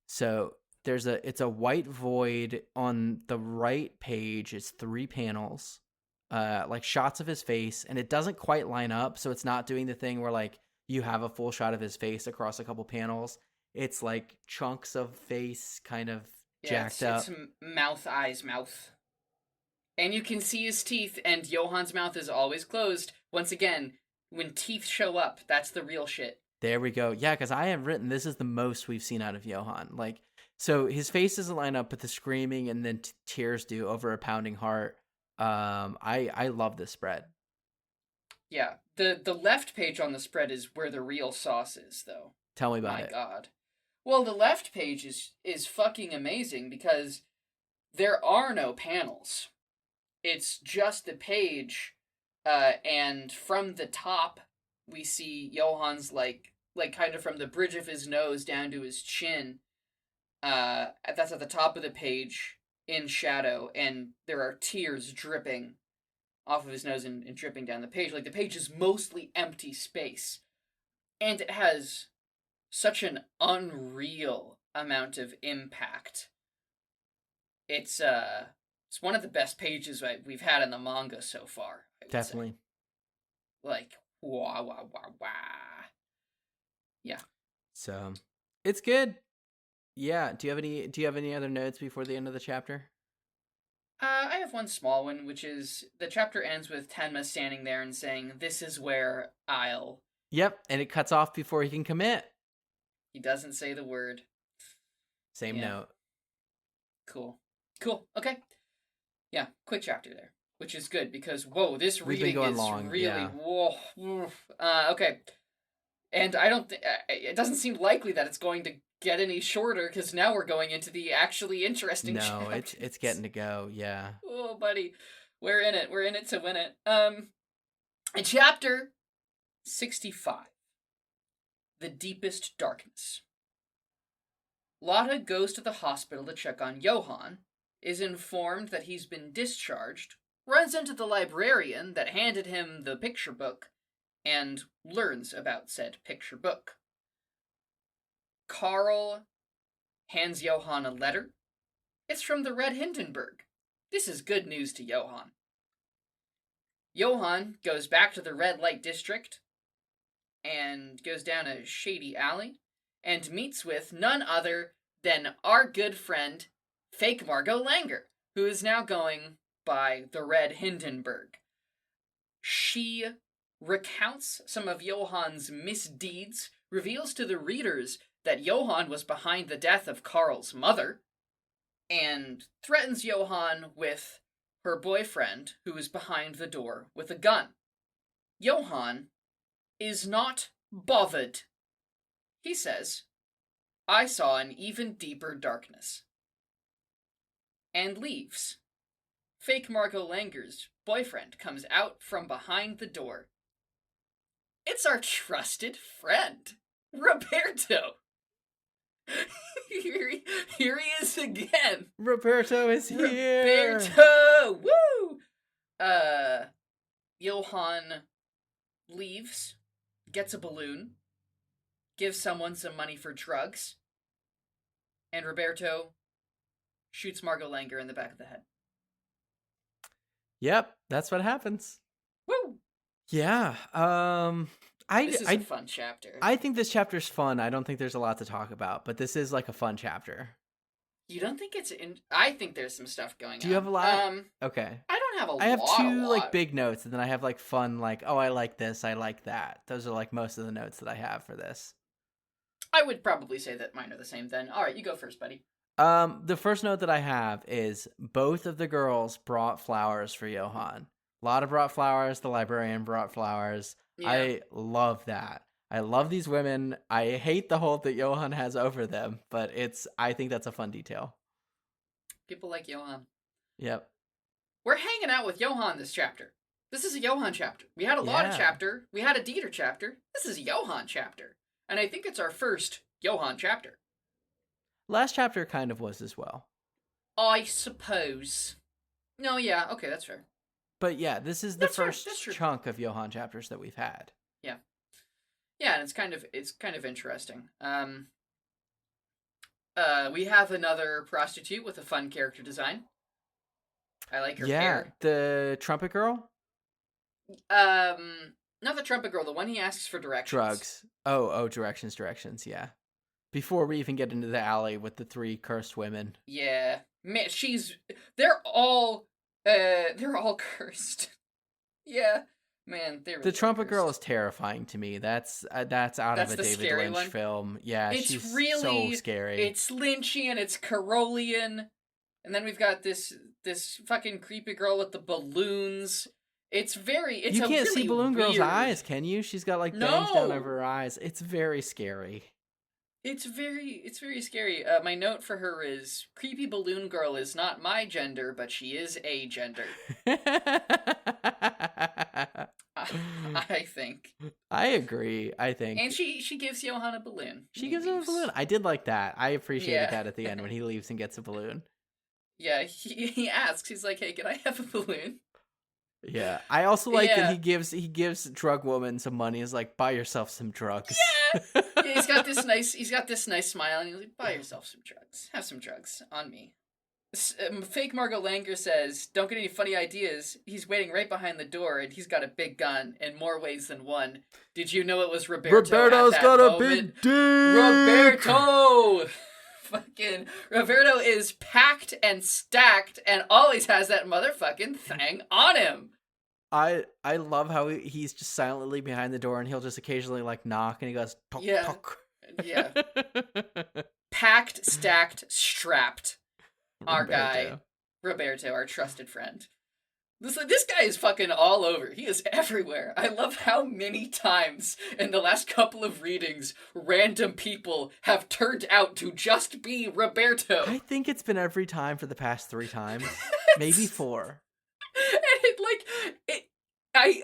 So it's a white void on the right page. It's 3 panels, like shots of his face, and it doesn't quite line up. So it's not doing the thing where like you have a full shot of his face across a couple panels. It's like chunks of face kind of jacked up. It's mouth, eyes, mouth. And you can see his teeth, and Johan's mouth is always closed. Once again, when teeth show up, that's the real shit. There we go. Yeah, because I have written this is the most we've seen out of Johan. Like, so his face doesn't line up, but the screaming and then tears do over a pounding heart. I love this spread. Yeah, the left page on the spread is where the real sauce is, though. Tell me about it. My God. Well, the left page is fucking amazing because there are no panels. It's just the page, and from the top, we see Johan's, like kind of from the bridge of his nose down to his chin. That's at the top of the page, in shadow, and there are tears dripping off of his nose and dripping down the page. Like, the page is mostly empty space. And it has such an unreal amount of impact. It's one of the best pages we've had in the manga so far. Definitely. Say. Like, wah, wah, wah, wah. Yeah. So, it's good. Yeah. Do you have any other notes before the end of the chapter? I have one small one, which is the chapter ends with Tenma standing there and saying, "This is where I'll..." Yep, and it cuts off before he can commit. He doesn't say the word. Same note. Cool. Okay. Yeah, quick chapter there, which is good because, whoa, this reading is long, really, yeah. whoa. Okay. And I don't think, it doesn't seem likely that it's going to get any shorter because now we're going into the actually interesting chapters. It's getting to go, yeah. Oh, buddy. We're in it to win it. Chapter 65. The Deepest Darkness. Lotte goes to the hospital to check on Johan, is informed that he's been discharged, runs into the librarian that handed him the picture book, and learns about said picture book. Karl hands Johan a letter. It's from the Red Hindenburg. This is good news to Johan. Johan goes back to the red light district and goes down a shady alley and meets with none other than our good friend, fake Margot Langer, who is now going by the Red Hindenburg. She recounts some of Johan's misdeeds, reveals to the readers that Johan was behind the death of Karl's mother, and threatens Johan with her boyfriend, who is behind the door with a gun. Johan is not bothered. He says, "I saw an even deeper darkness," and leaves. Fake Margot Langer's boyfriend comes out from behind the door. It's our trusted friend, Roberto. Here he is again. Roberto is here. Roberto! Woo! Johan leaves, gets a balloon, gives someone some money for drugs, and Roberto shoots Margot Langer in the back of the head. Yep, that's what happens. Woo! Yeah. This is a fun chapter. I think this chapter's fun. I don't think there's a lot to talk about, but this is like a fun chapter. You don't think it's in... I think there's some stuff going on. Do you have a lot? Okay. I don't have a lot. I have two like big notes, and then I have like fun, like, oh, I like this, I like that. Those are like most of the notes that I have for this. I would probably say that mine are the same then. All right, you go first, buddy. The first note that I have is both of the girls brought flowers for Johan. Lotte brought flowers. The librarian brought flowers. Yeah. I love that. I love these women. I hate the hold that Johan has over them, but I think that's a fun detail. People like Johan. Yep. We're hanging out with Johan this chapter. This is a Johan chapter. We had a Lotte chapter. We had a Dieter chapter. This is a Johan chapter. And I think it's our first Johan chapter. Last chapter kind of was as well. I suppose. No, yeah, okay, that's fair. But yeah, this is the first chunk of Johan chapters that we've had. Yeah. Yeah, and it's kind of interesting. We have another prostitute with a fun character design. I like her hair. Yeah, the trumpet girl? Not the trumpet girl, the one he asks for directions. Drugs. Oh, directions, yeah. Before we even get into the alley with the 3 cursed women. Yeah. Man, they're all cursed. Yeah. Man, the trumpet girl is terrifying to me. That's out of a David Lynch one. Film. Yeah, she's really so scary. It's Lynchian, it's Carolian. And then we've got this fucking creepy girl with the balloons. You can't see Balloon Girl's eyes, can you? She's got like bangs down over her eyes. It's very scary. It's very scary. My note for her is, creepy balloon girl is not my gender, but she is a gender. I think. I agree, And she gives Johan a balloon. She gives him a balloon. I did like that. I appreciated that at the end when he leaves and gets a balloon. Yeah, he asks, he's like, hey, can I have a balloon? Yeah, I also like that he gives drug woman some money. He's like, buy yourself some drugs. Yeah, he's got this nice smile, and he's like, buy yourself some drugs. Have some drugs on me. Fake Margot Langer says, don't get any funny ideas. He's waiting right behind the door, and he's got a big gun in more ways than one. Did you know it was Roberto? Roberto's got a big dick. Roberto. Fucking Roberto is packed and stacked and always has that motherfucking thing on him. I love how he's just silently behind the door and he'll just occasionally like knock and he goes tok tok. Yeah. Packed, stacked, strapped. Our guy, Roberto, our trusted friend. This guy is fucking all over. He is everywhere. I love how many times in the last couple of readings random people have turned out to just be Roberto. I think it's been every time for the past 3 times. Maybe 4. And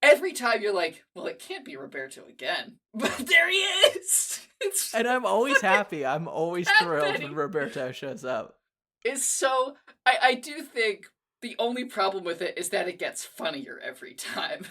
every time you're like, well, it can't be Roberto again. But there he is! And I'm always happy. I'm always thrilled when Roberto shows up. It's so... I do think... The only problem with it is that it gets funnier every time.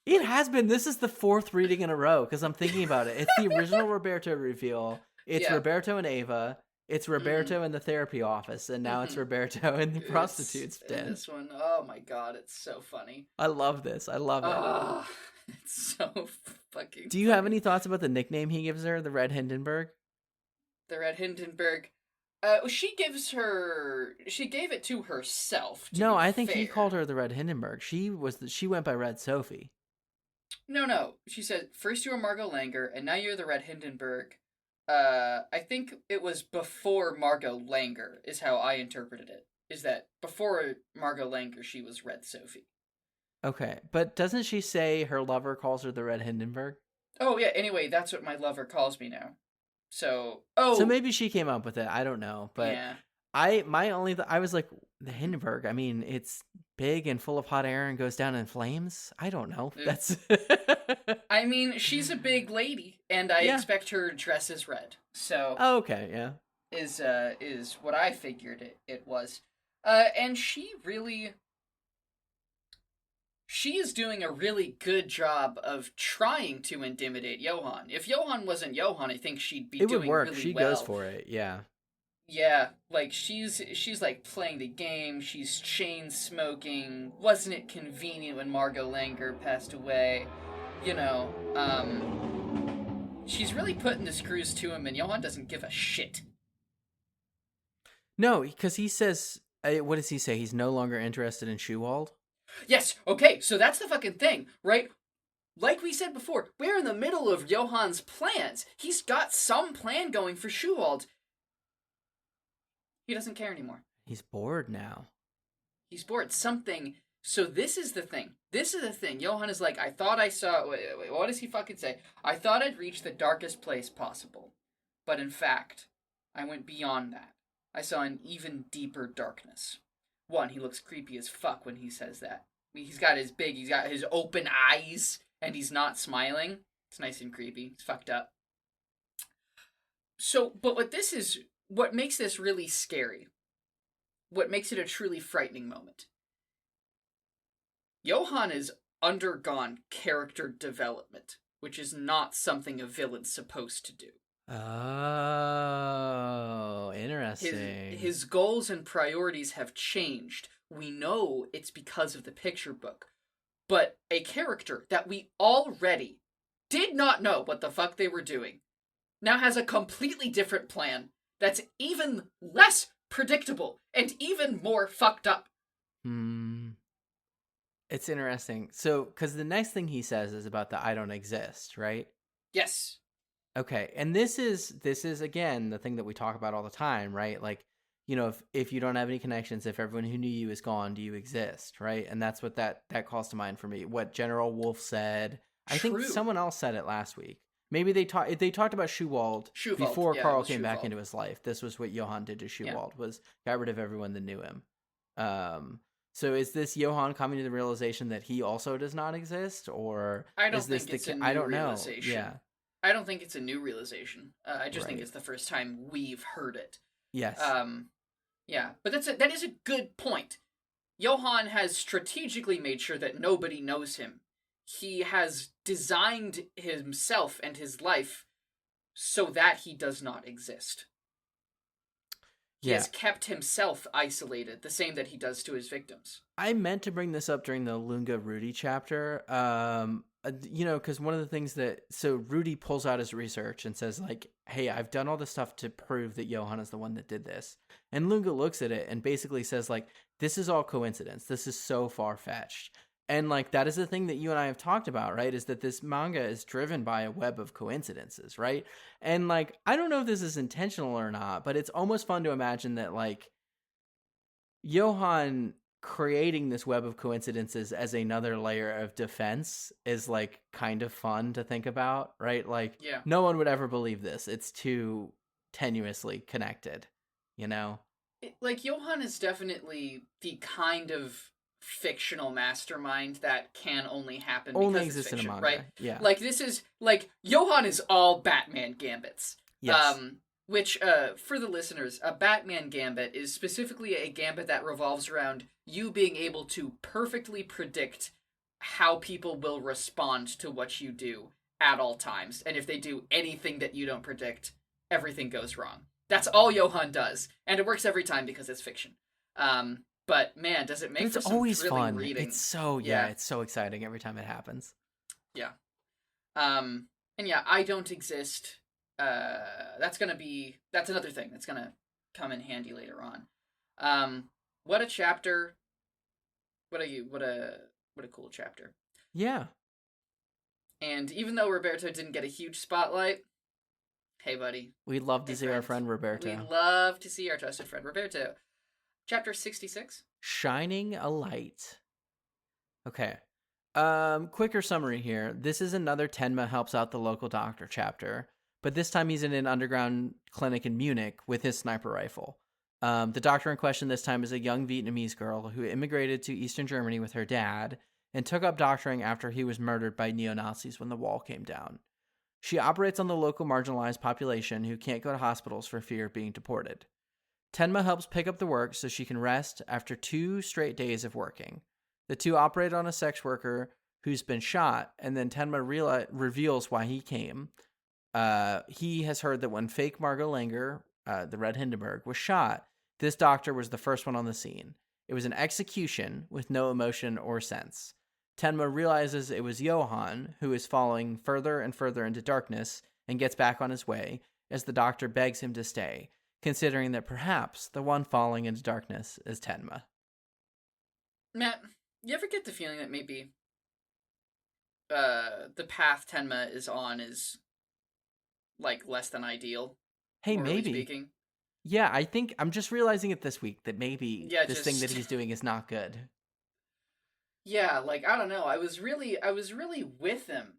It has been. This is the 4th reading in a row, because I'm thinking about it. It's the original Roberto reveal. It's Roberto and Ava. It's Roberto in the therapy office. And now it's Roberto in the prostitute's den. This one, oh my god, it's so funny. I love this. I love it. Oh, it's so fucking Do you have any thoughts about the nickname he gives her, the Red Hindenburg? The Red Hindenburg... she gave it to herself. No, I think he called her the Red Hindenburg. She went by Red Sophie. No. She said, first you were Margot Langer, and now you're the Red Hindenburg. I think it was before Margot Langer, is how I interpreted it. Is that before Margot Langer, she was Red Sophie. Okay, but doesn't she say her lover calls her the Red Hindenburg? Oh, yeah, anyway, that's what my lover calls me now. So maybe she came up with it. I don't know, but yeah. I was like, the Hindenburg. I mean, it's big and full of hot air and goes down in flames. I don't know. That's. I mean, she's a big lady, and I expect her dress is red. So. Okay. Yeah. Is what I figured it was, and she is doing a really good job of trying to intimidate Johan. If Johan wasn't Johan, I think she'd be doing really well. It would work. She goes for it, yeah. Yeah, like, she's like, playing the game, she's chain-smoking. Wasn't it convenient when Margot Langer passed away? You know, she's really putting the screws to him, and Johan doesn't give a shit. No, because he says, what does he say? He's no longer interested in Schuwald? Yes, okay, so that's the fucking thing, right? Like we said before, we're in the middle of Johan's plans. He's got some plan going for Schuwald. He doesn't care anymore. He's bored now. He's bored. Something. So this is the thing. Johan is like, I thought I saw... Wait, what does he fucking say? I thought I'd reached the darkest place possible. But in fact, I went beyond that. I saw an even deeper darkness. One, he looks creepy as fuck when he says that. He's got his open eyes, and he's not smiling. It's nice and creepy. It's fucked up. So, but what makes this really scary, what makes it a truly frightening moment, Johan has undergone character development, which is not something a villain's supposed to do. Oh, interesting. His goals and priorities have changed. We know it's because of the picture book. But a character that we already did not know what the fuck they were doing now has a completely different plan that's even less predictable and even more fucked up. It's interesting. So, because the next thing he says is about the I don't exist, right? Yes. Okay, and this is again the thing that we talk about all the time, right? Like, you know, if you don't have any connections, if everyone who knew you is gone, do you exist, right? And that's what that calls to mind for me. What General Wolf said. I think someone else said it last week. Maybe they talked about Schewald before Karl came back into his life. This was what Johan did to Schewald, was got rid of everyone that knew him. So is this Johan coming to the realization that he also does not exist, or I don't think it's a new realization. Yeah. I don't think it's a new realization. I just think it's the first time we've heard it. Yes. Yeah, but that is a good point. Johan has strategically made sure that nobody knows him. He has designed himself and his life so that he does not exist. He has kept himself isolated, the same that he does to his victims. I meant to bring this up during the Lunge Rudi chapter. You know, because one of the things so Rudi pulls out his research and says, like, hey, I've done all this stuff to prove that Johan is the one that did this. And Lunge looks at it and basically says, like, this is all coincidence. This is so far-fetched. And, like, that is the thing that you and I have talked about, right? Is that this manga is driven by a web of coincidences, right? And, like, I don't know if this is intentional or not, but it's almost fun to imagine that, like, Johan creating this web of coincidences as another layer of defense is, like, kind of fun to think about, right? Like, no one would ever believe this. It's too tenuously connected, you know? Like, Johan is definitely the kind of fictional mastermind that can only happen because it's fiction, in a manga, right? Yeah. Like, this is, like, Johan is all Batman gambits. Yes. Which, for the listeners, a Batman gambit is specifically a gambit that revolves around you being able to perfectly predict how people will respond to what you do at all times. And if they do anything that you don't predict, everything goes wrong. That's all Johan does. And it works every time because it's fiction. But, man, does it make for some always thrilling fun. reading. It's so, it's so exciting every time it happens. Yeah. And yeah, I don't exist. That's another thing that's gonna come in handy later on. What a chapter. What a cool chapter. Yeah. And even though Roberto didn't get a huge spotlight, hey buddy. We'd love to see our friend Roberto. We'd love to see our trusted friend Roberto. Chapter 66. Shining a light. Okay. Quicker summary here. This is another Tenma helps out the local doctor chapter. But this time he's in an underground clinic in Munich with his sniper rifle. The doctor in question this time is a young Vietnamese girl who immigrated to Eastern Germany with her dad and took up doctoring after he was murdered by neo-Nazis when the wall came down. She operates on the local marginalized population who can't go to hospitals for fear of being deported. Tenma helps pick up the work so she can rest after 2 straight days of working. The two operate on a sex worker who's been shot, and then Tenma reveals why he came. He has heard that when fake Margot Langer, the Red Hindenburg, was shot, this doctor was the first one on the scene. It was an execution with no emotion or sense. Tenma realizes it was Johan, who is falling further and further into darkness, and gets back on his way, as the doctor begs him to stay, considering that perhaps the one falling into darkness is Tenma. Matt, you ever get the feeling that maybe the path Tenma is on is, like, less than ideal? Hey, maybe. Speaking? Yeah, I think I'm just realizing it this week that maybe this thing that he's doing is not good. Yeah, like, I don't know. I was really with him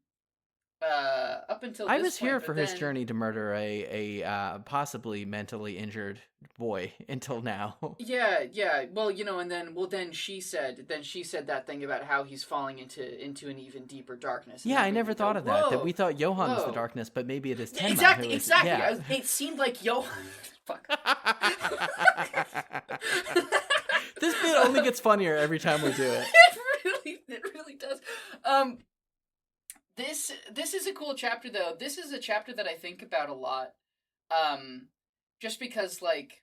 up until I this was point, here but for his then- journey to murder a possibly mentally injured boy until now. Yeah. Well, and then she said that thing about how he's falling into an even deeper darkness. And Yeah, that I made never me thought go, of that. That whoa, we thought Johan was the whoa. darkness, but maybe it is Tenma. Exactly. Who is, Exactly. Yeah. It seemed like Johan. Fuck. This bit only gets funnier every time we do it. It really does. This is a cool chapter though. This is a chapter that I think about a lot. Just because like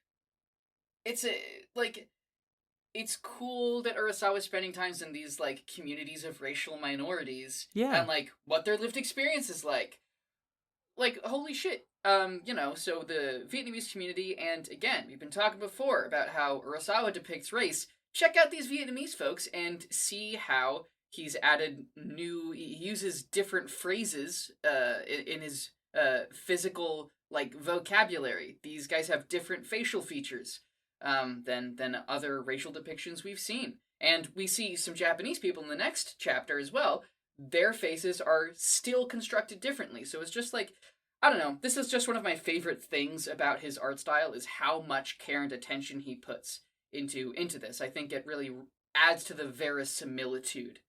it's cool that Urasawa is spending times in these like communities of racial minorities. Yeah. And like what their lived experience is like. Like holy shit. So the Vietnamese community, and again, we've been talking before about how Urasawa depicts race. Check out these Vietnamese folks and see how he's added he uses different phrases in his physical like vocabulary. These guys have different facial features than other racial depictions we've seen. And we see some Japanese people in the next chapter as well. Their faces are still constructed differently. So it's just like, I don't know, this is just one of my favorite things about his art style is how much care and attention he puts into this. I think it really adds to the verisimilitude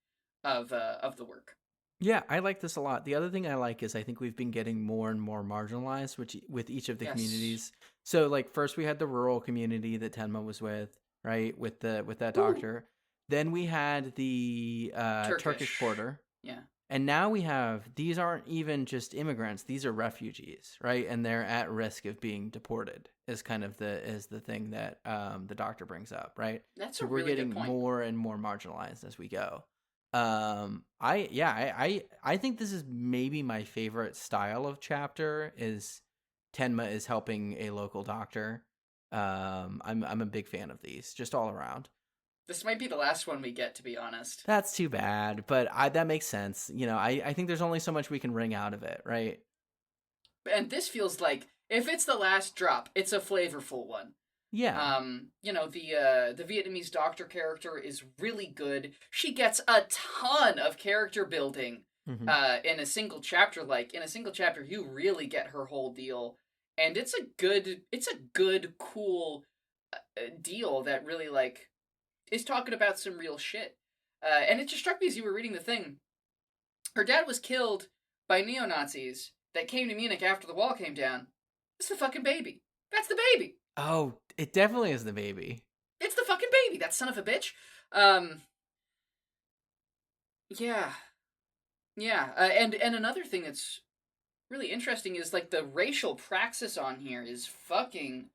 of the work. Yeah, I like this a lot. The other thing I like is I think we've been getting more and more marginalized with each of the communities. So like first we had the rural community that Tenma was with, right? With that doctor. Ooh. Then we had the Turkish quarter. Yeah. And now we have, these aren't even just immigrants, these are refugees, right? And they're at risk of being deported is kind of the thing that the doctor brings up, right? So we're really getting more and more marginalized as we go. I think this is maybe my favorite style of chapter is Tenma is helping a local doctor. I'm a big fan of these, just all around. This might be the last one we get, to be honest. That's too bad, but that makes sense. I think there's only so much we can wring out of it, right? And this feels like, if it's the last drop, it's a flavorful one. Yeah. The Vietnamese doctor character is really good. She gets a ton of character building in a single chapter. Like, in a single chapter, you really get her whole deal. And it's a good, cool deal that really, like, is talking about some real shit. And it just struck me as you were reading the thing. Her dad was killed by neo-Nazis that came to Munich after the wall came down. It's the fucking baby. That's the baby. Oh, it definitely is the baby. It's the fucking baby, that son of a bitch. Yeah. And another thing that's really interesting is, like, the racial praxis on here is fucking...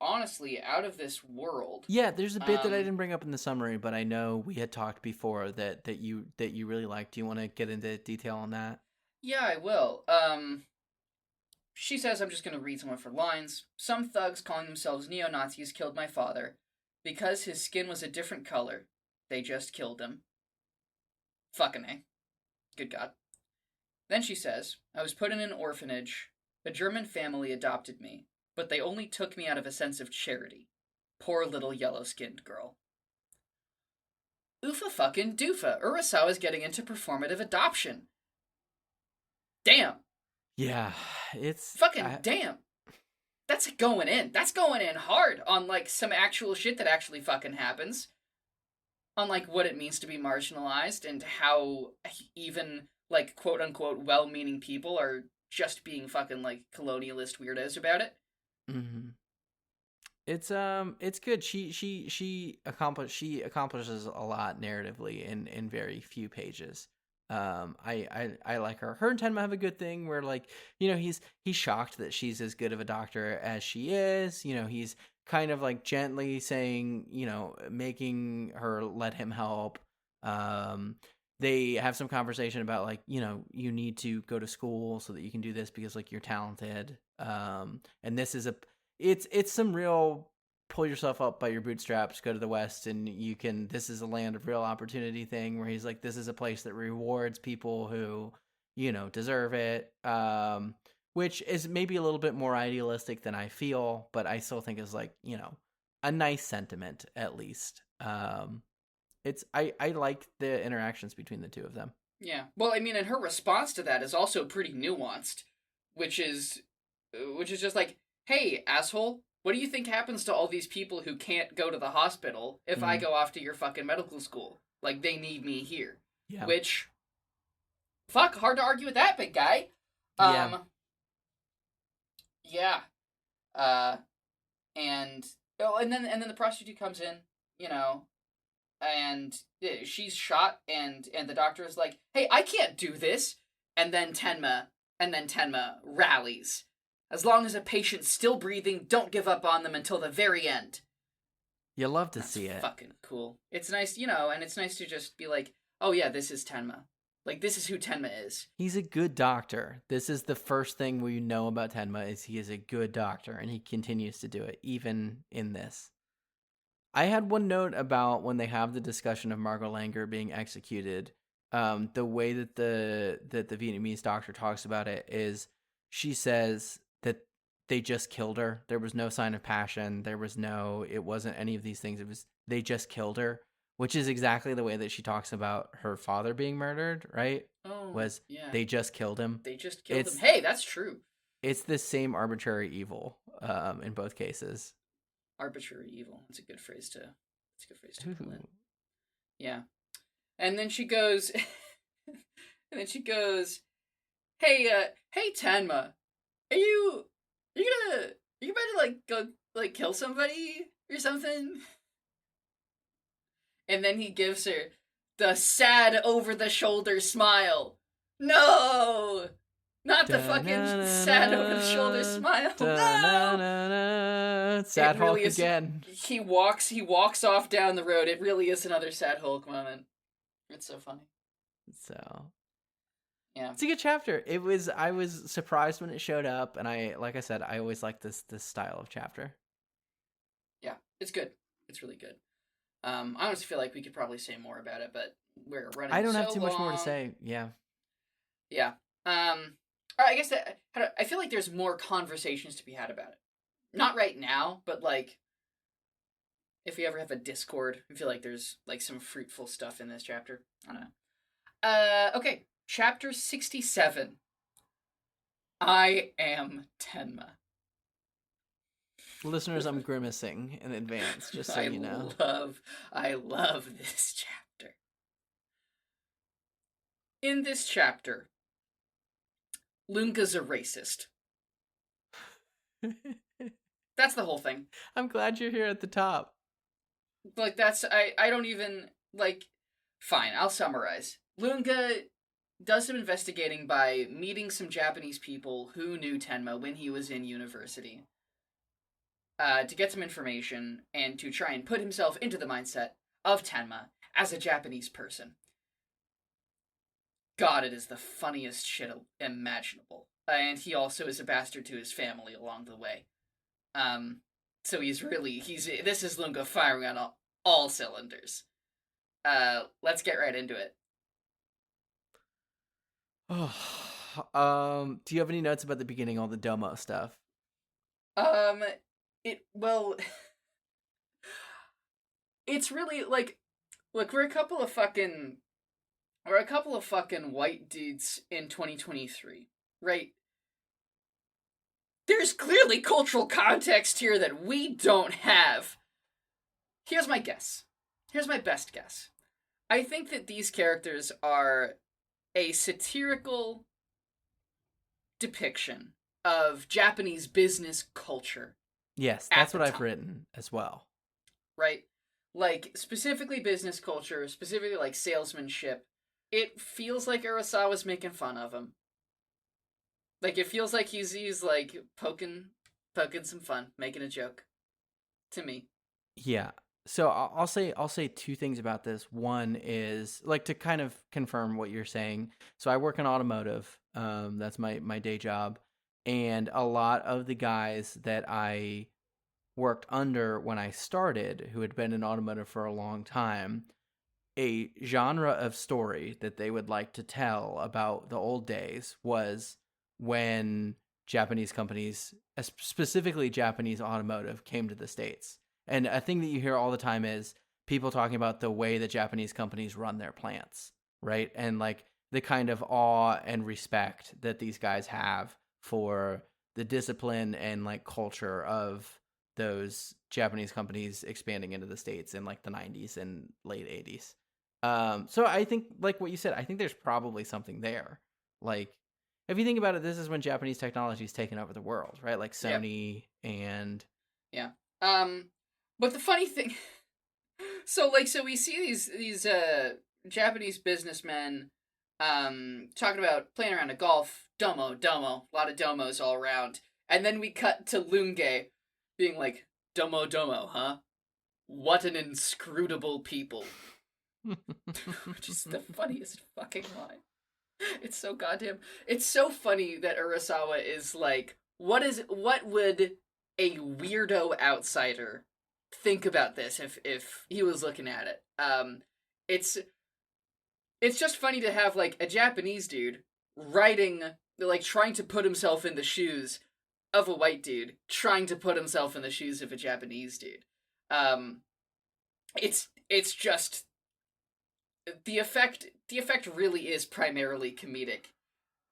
honestly, out of this world. Yeah, there's a bit that I didn't bring up in the summary, but I know we had talked before that you really liked. Do you want to get into detail on that? Yeah, I will. She says, I'm just going to read some of her lines. Some thugs calling themselves neo-Nazis killed my father. Because his skin was a different color, they just killed him. Fucking A. Good God. Then she says, I was put in an orphanage. A German family adopted me. But they only took me out of a sense of charity. Poor little yellow-skinned girl. Oofa fucking doofa. Urasawa's getting into performative adoption. Damn. Yeah, it's... Fucking damn. That's going in. That's going in hard on, like, some actual shit that actually fucking happens. On, like, what it means to be marginalized and how even, like, quote-unquote well-meaning people are just being fucking, like, colonialist weirdos about it. Mm-hmm. It's good. She accomplishes a lot narratively in very few pages. I like her. Her and Tenma have a good thing where, like, he's shocked that she's as good of a doctor as she is. He's kind of like gently saying, making her let him help. They have some conversation about, like, you need to go to school so that you can do this because, like, you're talented. And this is it's some real pull yourself up by your bootstraps, go to the West, and this is a land of real opportunity thing where he's like, this is a place that rewards people who, deserve it. Which is maybe a little bit more idealistic than I feel, but I still think is, like, a nice sentiment at least. I like the interactions between the two of them. Yeah. Well, I mean, and her response to that is also pretty nuanced, which is just like, hey, asshole, what do you think happens to all these people who can't go to the hospital if I go off to your fucking medical school? Like, they need me here. Yeah. Which, fuck, hard to argue with that, big guy. Yeah. Yeah. And then the prostitute comes in, and she's shot, and the doctor is like, hey, I can't do this. And then Tenma rallies. As long as a patient's still breathing, don't give up on them until the very end. You love to see it. Fucking cool. It's nice, and it's nice to just be like, oh yeah, this is Tenma. Like, this is who Tenma is. He's a good doctor. This is the first thing we know about Tenma is he is a good doctor, and he continues to do it, even in this. I had one note about when they have the discussion of Margot Langer being executed. The way that the Vietnamese doctor talks about it is she says that they just killed her. There was no sign of passion. It wasn't any of these things. It was, they just killed her, which is exactly the way that she talks about her father being murdered, right? Oh, yeah. They just killed him. They just killed him. Hey, that's true. It's the same arbitrary evil in both cases. Arbitrary evil. That's a good phrase to put in. Yeah. And then she goes hey Tenma, are you about to go kill somebody or something? And then he gives her the sad over the shoulder smile. No! Not the fucking sad over the shoulder smile. No! Sad Hulk again. He walks off down the road. It really is another sad Hulk moment. It's so funny. So, yeah, it's a good chapter. I was surprised when it showed up, and like I said, I always like this style of chapter. Yeah, it's good. It's really good. I honestly feel like we could probably say more about it, but we're running. I don't have too much more to say. Yeah. Yeah. I guess I feel like there's more conversations to be had about it. Not right now, but like, if we ever have a Discord, I feel like there's like some fruitful stuff in this chapter. I don't know. Okay, chapter 67. I am Tenma. Listeners, I'm grimacing in advance, just so you know. I love this chapter. In this chapter, Lunge's a racist. That's the whole thing. I'm glad you're here at the top. Like, that's, I don't even, like, fine, I'll summarize. Lunge does some investigating by meeting some Japanese people who knew Tenma when he was in university. To get some information, and to try and put himself into the mindset of Tenma as a Japanese person. God, it is the funniest shit imaginable. And he also is a bastard to his family along the way. So this is Lunge firing on all cylinders. Let's get right into it. Do you have any notes about the beginning, all the domo stuff? It's really, like, look, we're a couple of fucking white dudes in 2023, right? There's clearly cultural context here that we don't have. Here's my guess. Here's my best guess. I think that these characters are a satirical depiction of Japanese business culture. Yes, that's what I've written as well. Right? Like, specifically business culture, specifically like salesmanship. It feels like Urasawa's making fun of him. Like, it feels like he's like poking some fun, making a joke. To me. Yeah. So I'll say two things about this. One is, like, to kind of confirm what you're saying. So I work in automotive. That's my day job. And a lot of the guys that I worked under when I started, who had been in automotive for a long time, a genre of story that they would like to tell about the old days was when Japanese companies, specifically Japanese automotive, came to the States. And a thing that you hear all the time is people talking about the way that Japanese companies run their plants, right? And like the kind of awe and respect that these guys have for the discipline and like culture of those Japanese companies expanding into the States in like the 90s and late 80s. So I think, like what you said, I think there's probably something there. Like, if you think about it, this is when Japanese technology is taking over the world, right? Like Sony and yeah. But the funny thing, so we see these Japanese businessmen talking about playing around a golf, domo, a lot of domos all around, and then we cut to Lunge being like, domo, huh? What an inscrutable people. Which is the funniest fucking line. It's so goddamn. It's so funny that Urasawa is like, what would a weirdo outsider think about this if he was looking at it? It's just funny to have like a Japanese dude writing, like trying to put himself in the shoes of a white dude, trying to put himself in the shoes of a Japanese dude. It's just the effect really is primarily comedic,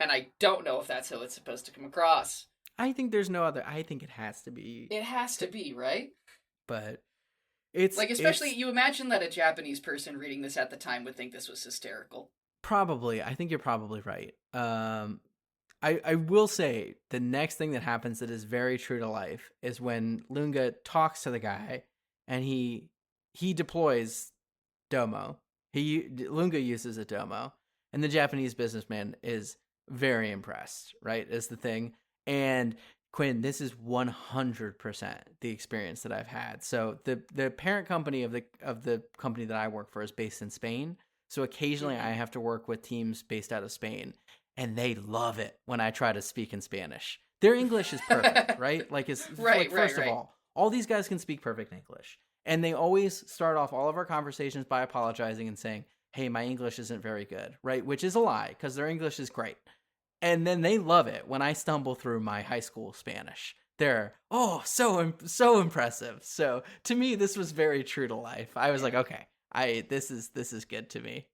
and I don't know if that's how it's supposed to come across. I think there's no other. I think it has to be. It has to be, right? But it's like, especially you imagine that a Japanese person reading this at the time would think this was hysterical. Probably. I think you're probably right. I will say the next thing that happens that is very true to life is when Lunge talks to the guy and he deploys domo. Lunge uses a domo, and the Japanese businessman is very impressed, right? Is the thing. And Quinn, this is 100% the experience that I've had. So the parent company of the company that I work for is based in Spain. So occasionally I have to work with teams based out of Spain, and they love it when I try to speak in Spanish. Their English is perfect, right? Like it's right, first of all these guys can speak perfect English. And they always start off all of our conversations by apologizing and saying, hey, my English isn't very good, right? Which is a lie, because their English is great. And then they love it when I stumble through my high school Spanish. They're, so impressive. So to me, this was very true to life. I was like, okay, this is good to me.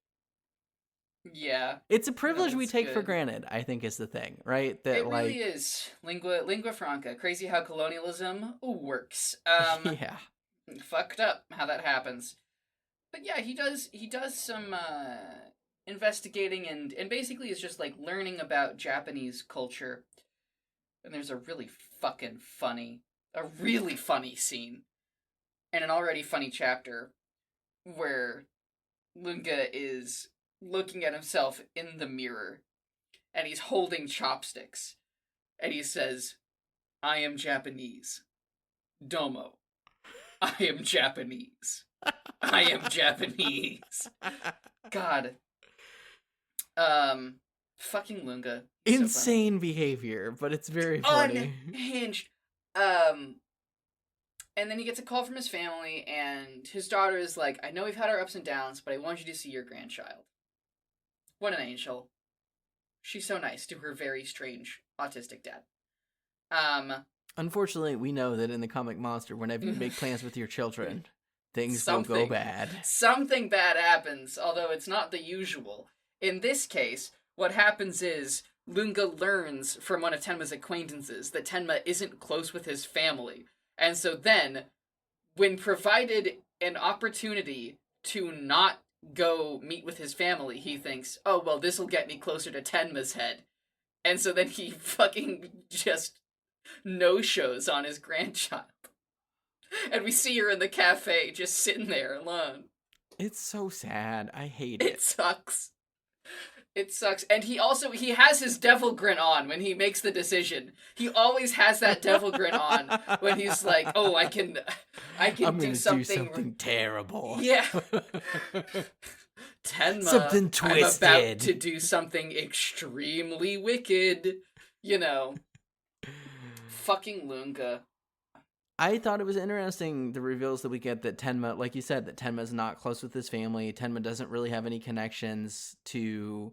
Yeah. It's a privilege we take for granted, I think, is the thing, right? That it really is. Lingua franca. Crazy how colonialism works. Yeah. Fucked up how that happens. But yeah, he does some investigating and basically is just like learning about Japanese culture. And there's a really funny scene and an already funny chapter where Lunge is looking at himself in the mirror and he's holding chopsticks and he says, I am Japanese. Domo. I am Japanese. I am Japanese. God. Fucking Lunge. Insane behavior, but it's very funny. Unhinged. And then he gets a call from his family, and his daughter is like, I know we've had our ups and downs, but I want you to see your grandchild. What an angel. She's so nice to her very strange autistic dad. Unfortunately, we know that in the comic Monster, whenever you make plans with your children, things will go bad. Something bad happens, although it's not the usual. In this case, what happens is Lunge learns from one of Tenma's acquaintances that Tenma isn't close with his family. And so then, when provided an opportunity to not go meet with his family, he thinks, oh, well, this'll get me closer to Tenma's head. And so then he fucking just no-shows on his grandchild. And we see her in the cafe just sitting there alone. It's so sad. I hate it. It sucks. It sucks. And he has his devil grin on when he makes the decision. He always has that devil grin on when he's like, oh, I'm do something terrible. Yeah. Tenma, something twisted. I'm about to do something extremely wicked. You know. Fucking Lunge. I thought it was interesting, the reveals that we get that Tenma, like you said, that Tenma's not close with his family. Tenma doesn't really have any connections to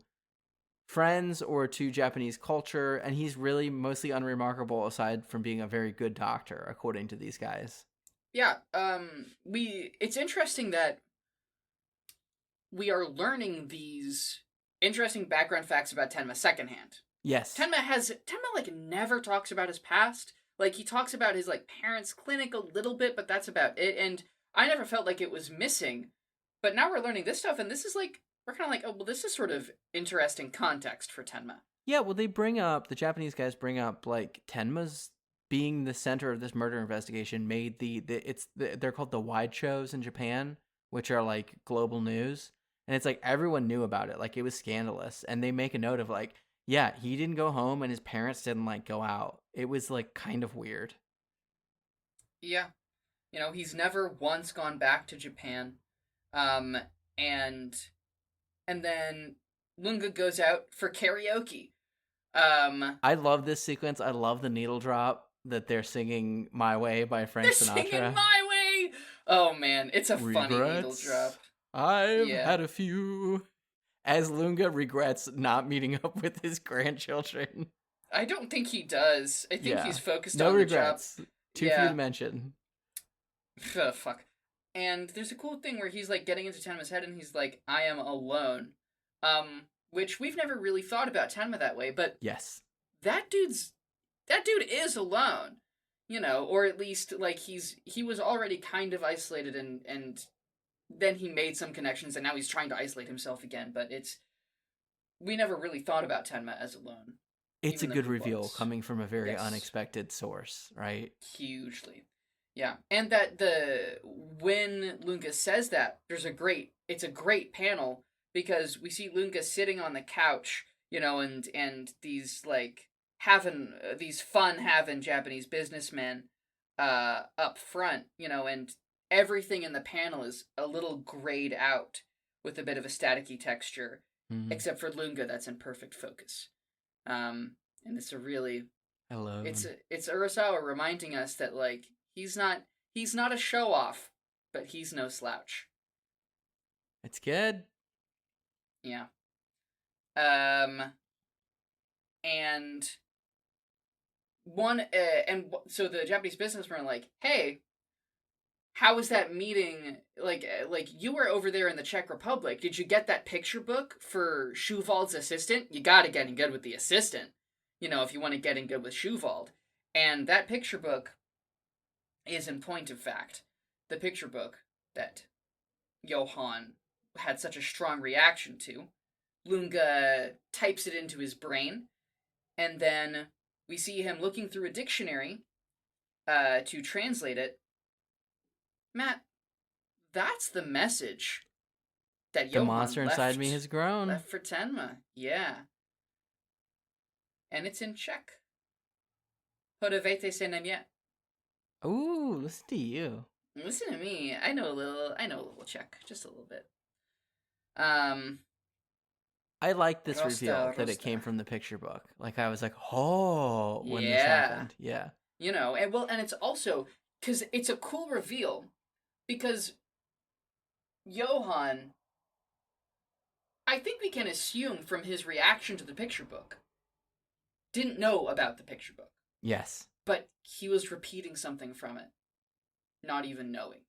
friends or to Japanese culture, and he's really mostly unremarkable aside from being a very good doctor, according to these guys. Yeah, it's interesting that we are learning these interesting background facts about Tenma secondhand. Yes. Tenma like never talks about his past. Like he talks about his like parents' clinic a little bit, but that's about it. And I never felt like it was missing. But now we're learning this stuff, and this is like we're kind of like, oh well, this is sort of interesting context for Tenma. Yeah, well, the Japanese guys bring up like Tenma's being the center of this murder investigation made they're called the wide shows in Japan, which are like global news, and it's like everyone knew about it, like it was scandalous, and they make a note of like, yeah, he didn't go home and his parents didn't like go out. It was like kind of weird. Yeah, he's never once gone back to Japan, and then Lunge goes out for karaoke. I love this sequence. I love the needle drop that they're singing "My Way" by Frank Sinatra. They're singing "My Way." Oh man, it's a funny needle drop. I've had a few. As Lunge regrets not meeting up with his grandchildren. I don't think he does. I think he's focused on regrets. The job. Too few to mention. Oh, fuck. And there's a cool thing where he's like getting into Tenma's head and he's like, I am alone. Which we've never really thought about Tenma that way, but yes, that dude is alone. Or at least like he was already kind of isolated and then he made some connections and now he's trying to isolate himself again, but we never really thought about Tenma as alone. It's a good reveal coming from a very unexpected source, right? Hugely. Yeah. And that when Lunge says that, it's a great panel because we see Lunge sitting on the couch, and these like these having Japanese businessmen up front, and everything in the panel is a little grayed out with a bit of a staticky texture, except for Lunge that's in perfect focus. And it's a really hello. It's Urasawa reminding us that like he's not a show off, but he's no slouch. It's good. Yeah. And so the Japanese businessmen are like, hey, how was that meeting? Like you were over there in the Czech Republic. Did you get that picture book for Schuwald's assistant? You gotta get in good with the assistant, if you want to get in good with Schuwald. And that picture book is, in point of fact, the picture book that Johan had such a strong reaction to. Lunge types it into his brain, and then we see him looking through a dictionary to translate it. Matt, that's the message that the Johan monster inside me has grown. Left for Tenma, yeah. And it's in Czech. Podívejte se na mě. Ooh, listen to you. Listen to me. I know a little Czech, just a little bit. I like this reveal that it came from the picture book. Like I was like, oh, when this happened. Yeah. And it's also because it's a cool reveal because Johan, I think we can assume from his reaction to the picture book, didn't know about the picture book. Yes. But he was repeating something from it, not even knowing.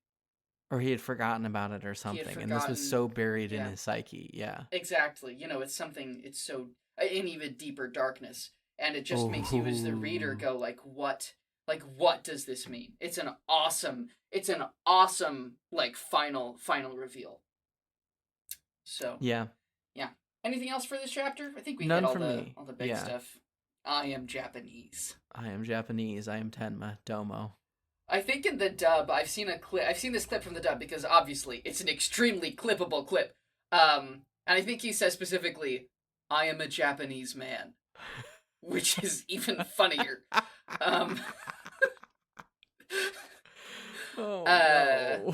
Or he had forgotten about it or something, and this was so buried in his psyche, yeah. Exactly. It's something, it's so, in even deeper darkness, and it just makes you as the reader go, what does this mean? It's an awesome, like, final reveal. So. Yeah. Yeah. Anything else for this chapter? I think we None hit me. all the big stuff. I am Japanese. I am Tenma, Domo. I think in the dub, I've seen this clip from the dub because obviously it's an extremely clippable clip. And I think he says specifically, I am a Japanese man, which is even funnier. No.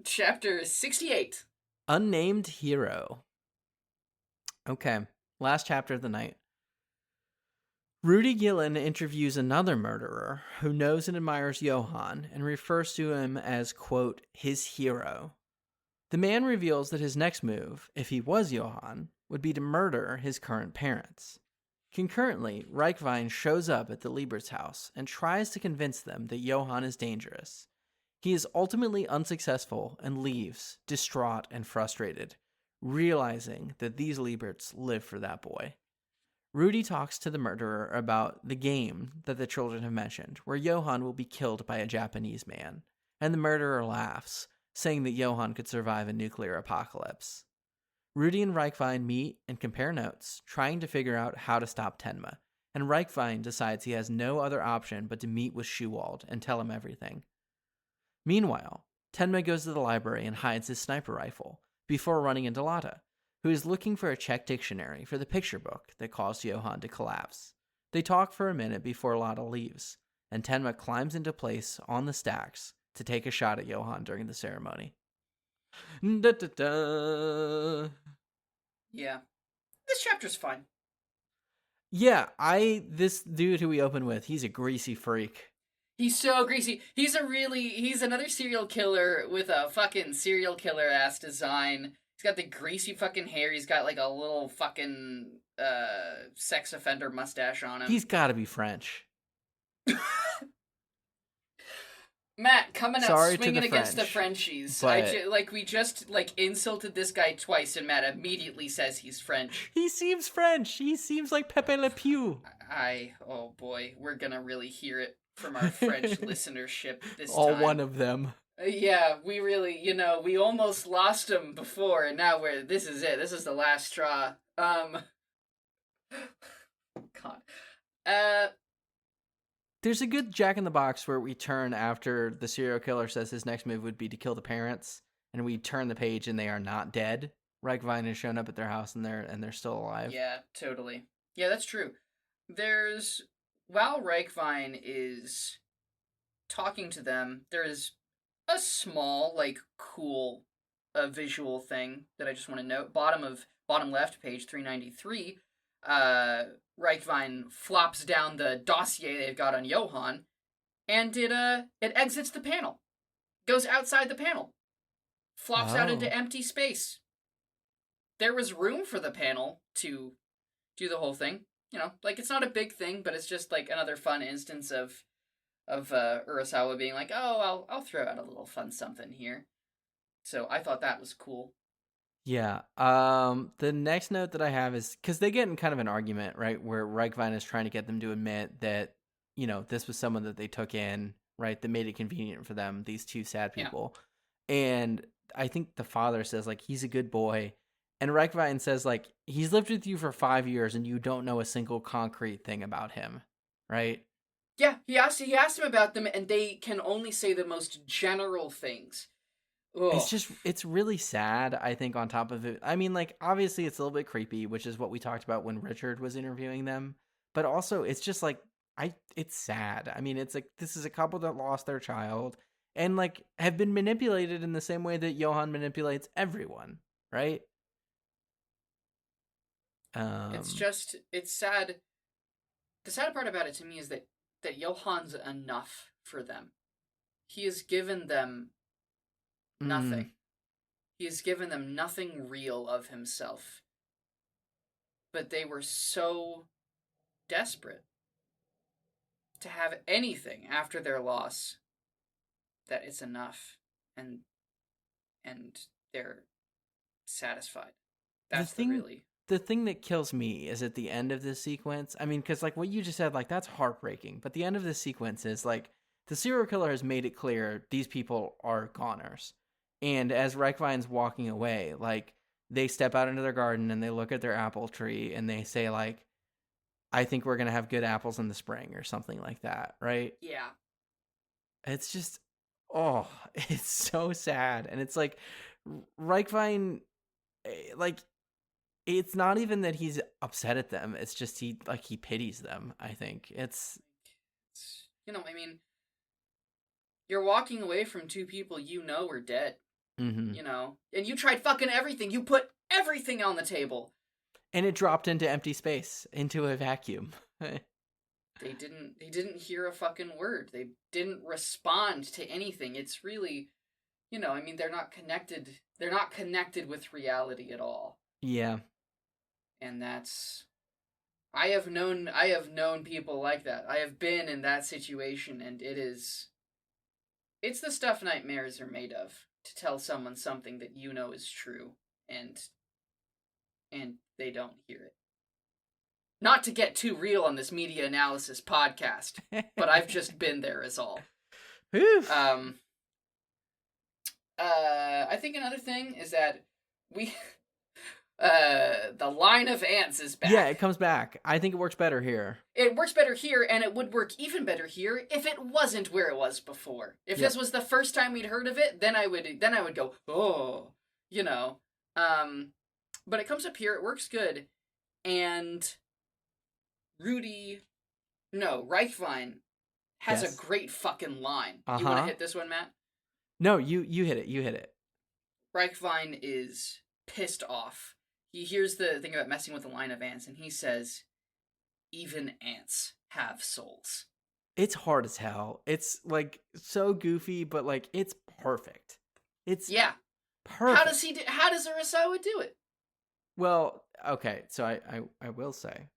Chapter 68. Unnamed Hero. Okay, last chapter of the night. Rudi Gillen interviews another murderer who knows and admires Johan and refers to him as, quote, his hero. The man reveals that his next move, if he was Johan, would be to murder his current parents. Concurrently, Reichwein shows up at the Lieber's house and tries to convince them that Johan is dangerous. He is ultimately unsuccessful and leaves, distraught and frustrated, realizing that these Lieberts live for that boy. Rudi talks to the murderer about the game that the children have mentioned, where Johan will be killed by a Japanese man, and the murderer laughs, saying that Johan could survive a nuclear apocalypse. Rudi and Reichwein meet and compare notes, trying to figure out how to stop Tenma, and Reichwein decides he has no other option but to meet with Schewald and tell him everything. Meanwhile, Tenma goes to the library and hides his sniper rifle, before running into Lotte, who is looking for a Czech dictionary for the picture book that caused Johan to collapse. They talk for a minute before Lotte leaves, and Tenma climbs into place on the stacks to take a shot at Johan during the ceremony. Da-da-da. Yeah. This chapter's fun. Yeah, this dude who we open with, he's a greasy freak. He's so greasy. He's another serial killer with a fucking serial killer ass design. He's got the greasy fucking hair. He's got like a little fucking sex offender mustache on him. He's gotta be French. Matt, coming out Sorry swinging the against French, the Frenchies. but... We just insulted this guy twice, and Matt immediately says he's French. He seems French. He seems like Pepe Le Pew. Oh boy, we're gonna really hear it from our French listenership this time. All one of them. Yeah, we really, we almost lost him before, and now this is it. This is the last straw. God. There's a good Jack in the Box where we turn after the serial killer says his next move would be to kill the parents, and we turn the page and they are not dead. Reichwein has shown up at their house and they're still alive. Yeah, totally. Yeah, that's true. While Reichwein is talking to them, there's a small, cool visual thing that I just want to note. Bottom left, page 393. Reichwein flops down the dossier they've got on Johan, and it exits the panel, goes outside the panel, flops out into empty space. There was room for the panel to do the whole thing. It's not a big thing, but it's just another fun instance of Urasawa being like, oh, I'll throw out a little fun something here. So I thought that was cool. Yeah. The next note that I have is because they get in kind of an argument, right, where Reichwein is trying to get them to admit that, this was someone that they took in, right, that made it convenient for them, these two sad people. Yeah. And I think the father says, he's a good boy. And Reichwein says, he's lived with you for 5 years and you don't know a single concrete thing about him, right? Yeah, he asked him about them, and they can only say the most general things. Ugh. It's really sad, I think, on top of it. I mean, obviously it's a little bit creepy, which is what we talked about when Richard was interviewing them. But also, it's just it's sad. I mean, it's this is a couple that lost their child and have been manipulated in the same way that Johan manipulates everyone, right? It's sad. The sad part about it to me is that Johan's enough for them. He has given them nothing. He has given them nothing real of himself. But they were so desperate to have anything after their loss that it's enough, and they're satisfied. That's the thing that kills me is at the end of this sequence. I mean, because what you just said, that's heartbreaking. But the end of this sequence is the serial killer has made it clear these people are goners. And as Reichwein's walking away, they step out into their garden and they look at their apple tree and they say, I think we're going to have good apples in the spring or something like that, right? Yeah. It's just, it's so sad. And it's Reichwein, it's not even that he's upset at them. It's just he pities them, I think. It's I mean, you're walking away from two people are dead. Mm-hmm. And you tried fucking everything. You put everything on the table. And it dropped into empty space, into a vacuum. They didn't hear a fucking word. They didn't respond to anything. It's really, they're not connected. They're not connected with reality at all. Yeah. And I have known people like that. I have been in that situation, and it's the stuff nightmares are made of, to tell someone something that is true, and and they don't hear it. Not to get too real on this media analysis podcast, but I've just been there is all. I think another thing is that the line of ants is back. Yeah, it comes back. I think it works better here. It works better here, and it would work even better here if it wasn't where it was before. If this was the first time we'd heard of it, then I would go, oh, you know. But it comes up here, it works good, and Reichwein has a great fucking line. You want to hit this one, Matt? No, you hit it. You hit it. Reichwein is pissed off. He hears the thing about messing with the line of ants, and he says, even ants have souls. It's hard as hell. It's, like, so goofy, but, like, it's perfect. It's perfect. How does Urasawa do it? Well, okay, so I will say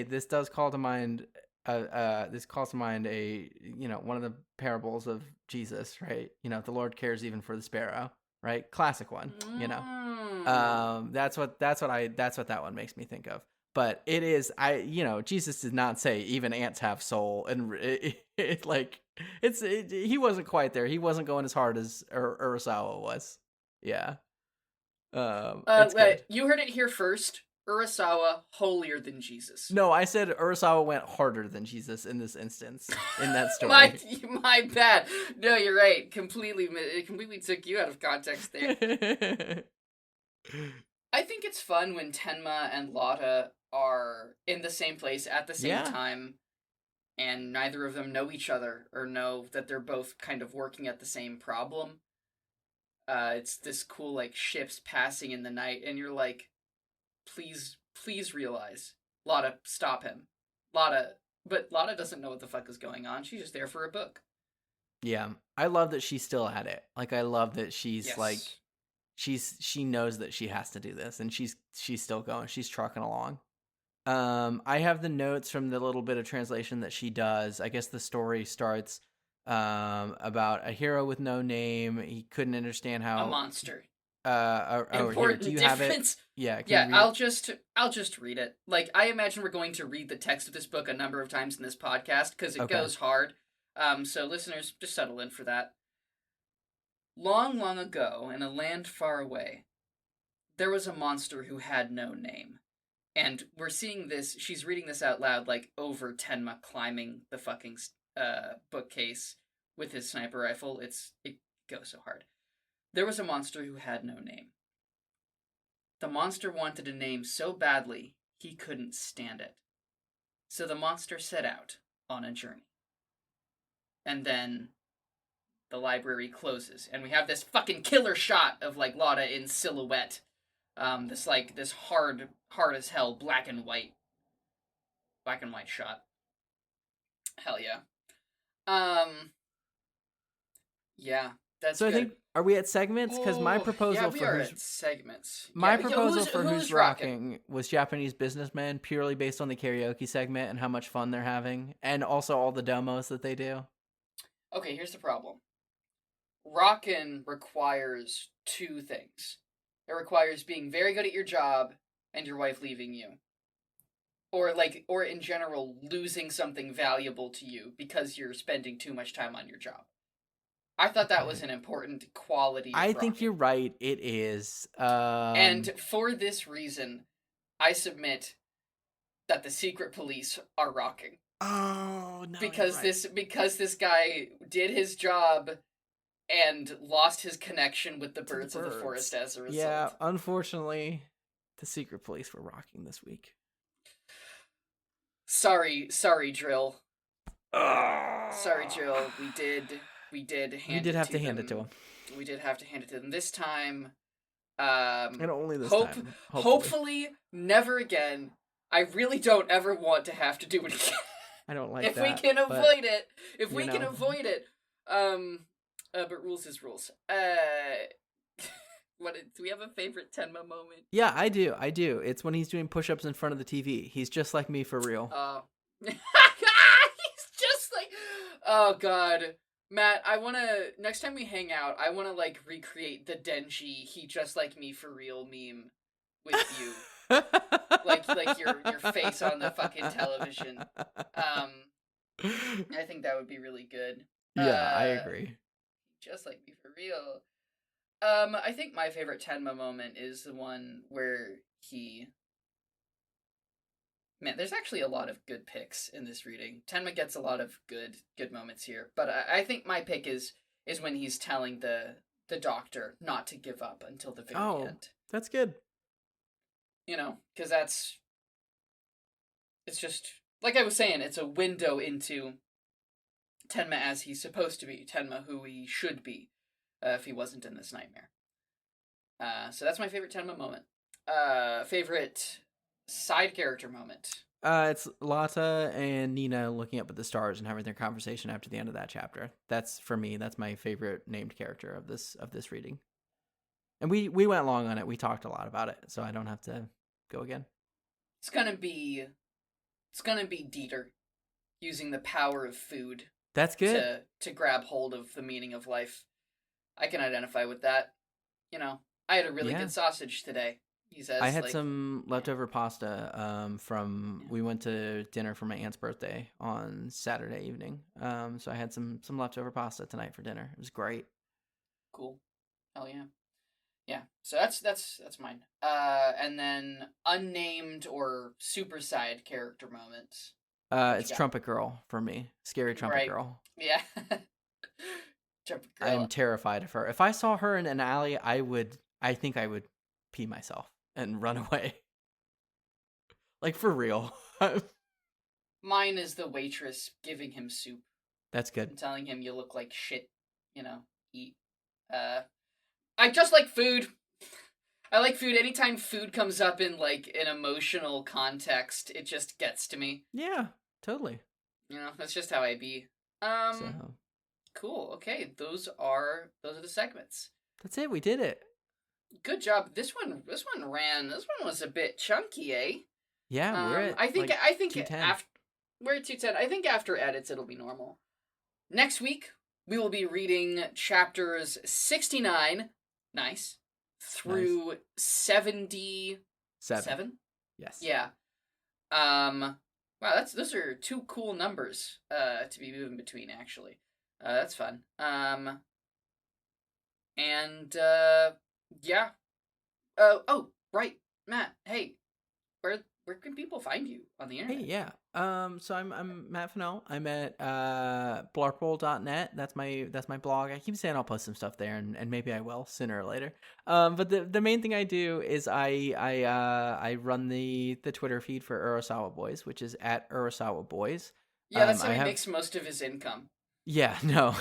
this does call to mind a, you know, one of the parables of Jesus, right? You know, the Lord cares even for the sparrow, right? Classic one, you know. That's what that one makes me think of. But it is, Jesus did not say even ants have soul, and he wasn't quite there. He wasn't going as hard as Urasawa was. Yeah. You heard it here first. Urasawa, holier than Jesus. No, I said Urasawa went harder than Jesus in this instance, in that story. my bad. No, you're right. It completely took you out of context there. I think it's fun when Tenma and Lotte are in the same place at the same time, and neither of them know each other or know that they're both kind of working at the same problem. It's this cool, like, ships passing in the night, and you're like, please realize. Lotte, stop him. But Lotte doesn't know what the fuck is going on. She's just there for a book. Yeah. I love that she's still at it. Like, I love that she's like, she knows that she has to do this, and she's still going. She's trucking along. I have the notes from the little bit of translation that she does. I guess the story starts about a hero with no name. He couldn't understand how a monster. Important here. Do you have it? Yeah. I'll just read it. Like, I imagine we're going to read the text of this book a number of times in this podcast because it goes hard. So listeners, just settle in for that. Long, long ago, in a land far away, there was a monster who had no name. And we're seeing this, she's reading this out loud, like, over Tenma climbing the fucking bookcase with his sniper rifle. It goes so hard. There was a monster who had no name. The monster wanted a name so badly, he couldn't stand it. So the monster set out on a journey. And then the library closes, and we have this fucking killer shot of, like, Lotte in silhouette. This hard as hell black and white shot. Hell yeah. Yeah, that's so good. I think, are we at segments? Because my proposal segments. My proposal for who's rocking was Japanese businessmen, purely based on the karaoke segment and how much fun they're having, and also all the demos that they do. Okay, here's the problem. Rockin' requires two things. It requires being very good at your job and your wife leaving you. Or in general, losing something valuable to you because you're spending too much time on your job. I thought that was an important quality. I think you're right. It is. And for this reason, I submit that the secret police are rocking. Oh no! Because this guy did his job and lost his connection with the birds of the forest as a result. Yeah, unfortunately, the secret police were rocking this week. Sorry, Drill. Sorry, Drill. We did have to hand it to him. We did have to hand it to them this time. And only this time. Hopefully, never again. I really don't ever want to have to do it again. I don't like if that. We can avoid it. If we can avoid it. But rules is rules. Do we have a favorite Tenma moment? Yeah, I do. It's when he's doing push-ups in front of the TV. He's just like me for real. He's just like... Oh, God. Matt, next time we hang out, I want to, like, recreate the Denji, he just like me for real meme with you. like your face on the fucking television. I think that would be really good. Yeah, I agree. Just like me for real. I think my favorite Tenma moment is the one where he... Man, there's actually a lot of good picks in this reading. Tenma gets a lot of good moments here, but I think my pick is when he's telling the doctor not to give up until the very end. That's good. You know, because it's just, like I was saying, it's a window into Tenma as he's supposed to be, Tenma who he should be if he wasn't in this nightmare. So that's my favorite Tenma moment. Favorite side character moment. It's Lotte and Nina looking up at the stars and having their conversation after the end of that chapter. That's, for me, that's my favorite named character of this reading. And we went long on it. We talked a lot about it, so I don't have to go again. It's gonna be Dieter using the power of food. That's good. To grab hold of the meaning of life. I can identify with that. You know, I had a really good sausage today. He says, I had some leftover pasta we went to dinner for my aunt's birthday on Saturday evening. So I had some leftover pasta tonight for dinner. It was great. Cool. Hell yeah. Yeah. So that's mine. And then unnamed or super side character moments. It's Trumpet Girl for me. Scary Trumpet Girl. Yeah. Trumpet Girl. I am terrified of her. If I saw her in an alley, I think I would pee myself and run away. Like, for real. Mine is the waitress giving him soup. That's good. And telling him you look like shit, eat. I just like food. I like food. Anytime food comes up in, like, an emotional context, it just gets to me. Yeah, totally. That's just how I be. Cool. Okay, those are the segments. That's it. We did it. Good job. This one was a bit chunky, eh? Yeah, we're at I think 210. We're at 210. I think after edits it'll be normal. Next week we will be reading chapters 69, nice, through 77. Yes. Yeah. Wow, those are two cool numbers to be moving between, actually. That's fun. Yeah. Oh, right, Matt. Hey, where can people find you on the internet? Hey, yeah. So I'm Matt Fennell. I'm at blarpole.net. That's my blog. I keep saying I'll post some stuff there, and maybe I will sooner or later. But the main thing I do is I run the Twitter feed for Urasawa Boys, which is at Urasawa Boys. Yeah, that's how he makes most of his income. Yeah, no.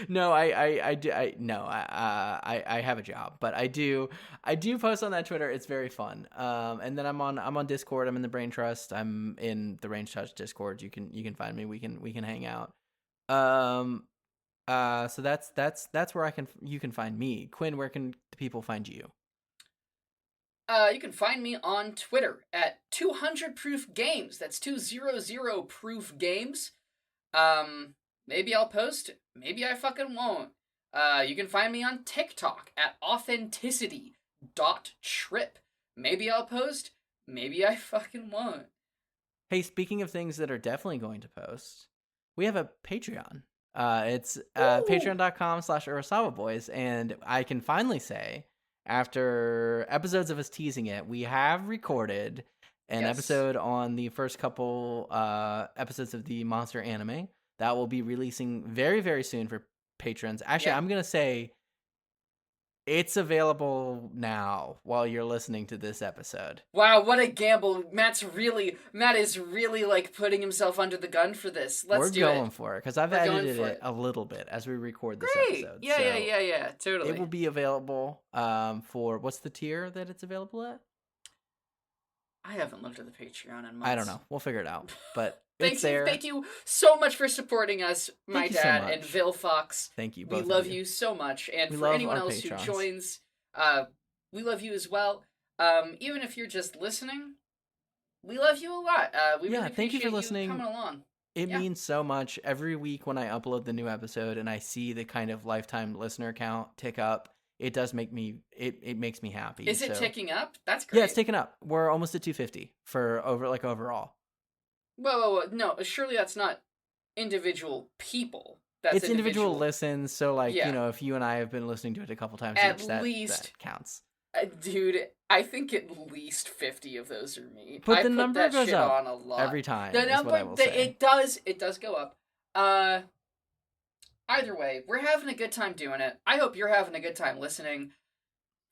No, I have a job, but I do post on that Twitter. It's very fun. And then I'm on Discord. I'm in the Brain Trust. I'm in the Range Touch Discord. You can find me. We can hang out. So that's where you can find me. Quinn, where can the people find you? You can find me on Twitter at 200 Proof Games. That's 200 Proof Games. Maybe I'll post, maybe I fucking won't. You can find me on TikTok at authenticity.trip. Maybe I'll post, maybe I fucking won't. Hey, speaking of things that are definitely going to post, we have a Patreon. It's patreon.com/Urasawa Boys, and I can finally say, after episodes of us teasing it, we have recorded an episode on the first couple episodes of the Monster anime. That will be releasing very, very soon for patrons. Actually, I'm going to say it's available now while you're listening to this episode. Wow, what a gamble. Matt is really like putting himself under the gun for this. We're going for it because I've edited it a little bit as we record this episode. Yeah, totally. It will be available for, what's the tier that it's available at? I haven't looked at the Patreon in months. I don't know. We'll figure it out. But it's there. Thank you so much for supporting us, my dad and Vil Fox. Thank you. We love you so much. And for anyone else who joins, we love you as well. Even if you're just listening, we love you a lot. We really thank you for listening. Coming along. It means so much. Every week when I upload the new episode and I see the kind of lifetime listener count tick up, it does make me it makes me happy. Is it so. ticking up? That's great. Yeah, it's ticking up. We're almost at 250 for overall. Whoa. No, surely that's not individual people. That's it's individual listens, so like, if you and I have been listening to it a couple times at each, least that counts. Dude, I think at least 50 of those are me. But the number goes up on a lot. Every time. The number, it does go up. Either way, we're having a good time doing it. I hope you're having a good time listening.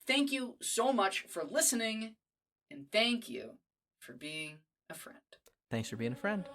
Thank you so much for listening, and thank you for being a friend. Thanks for being a friend.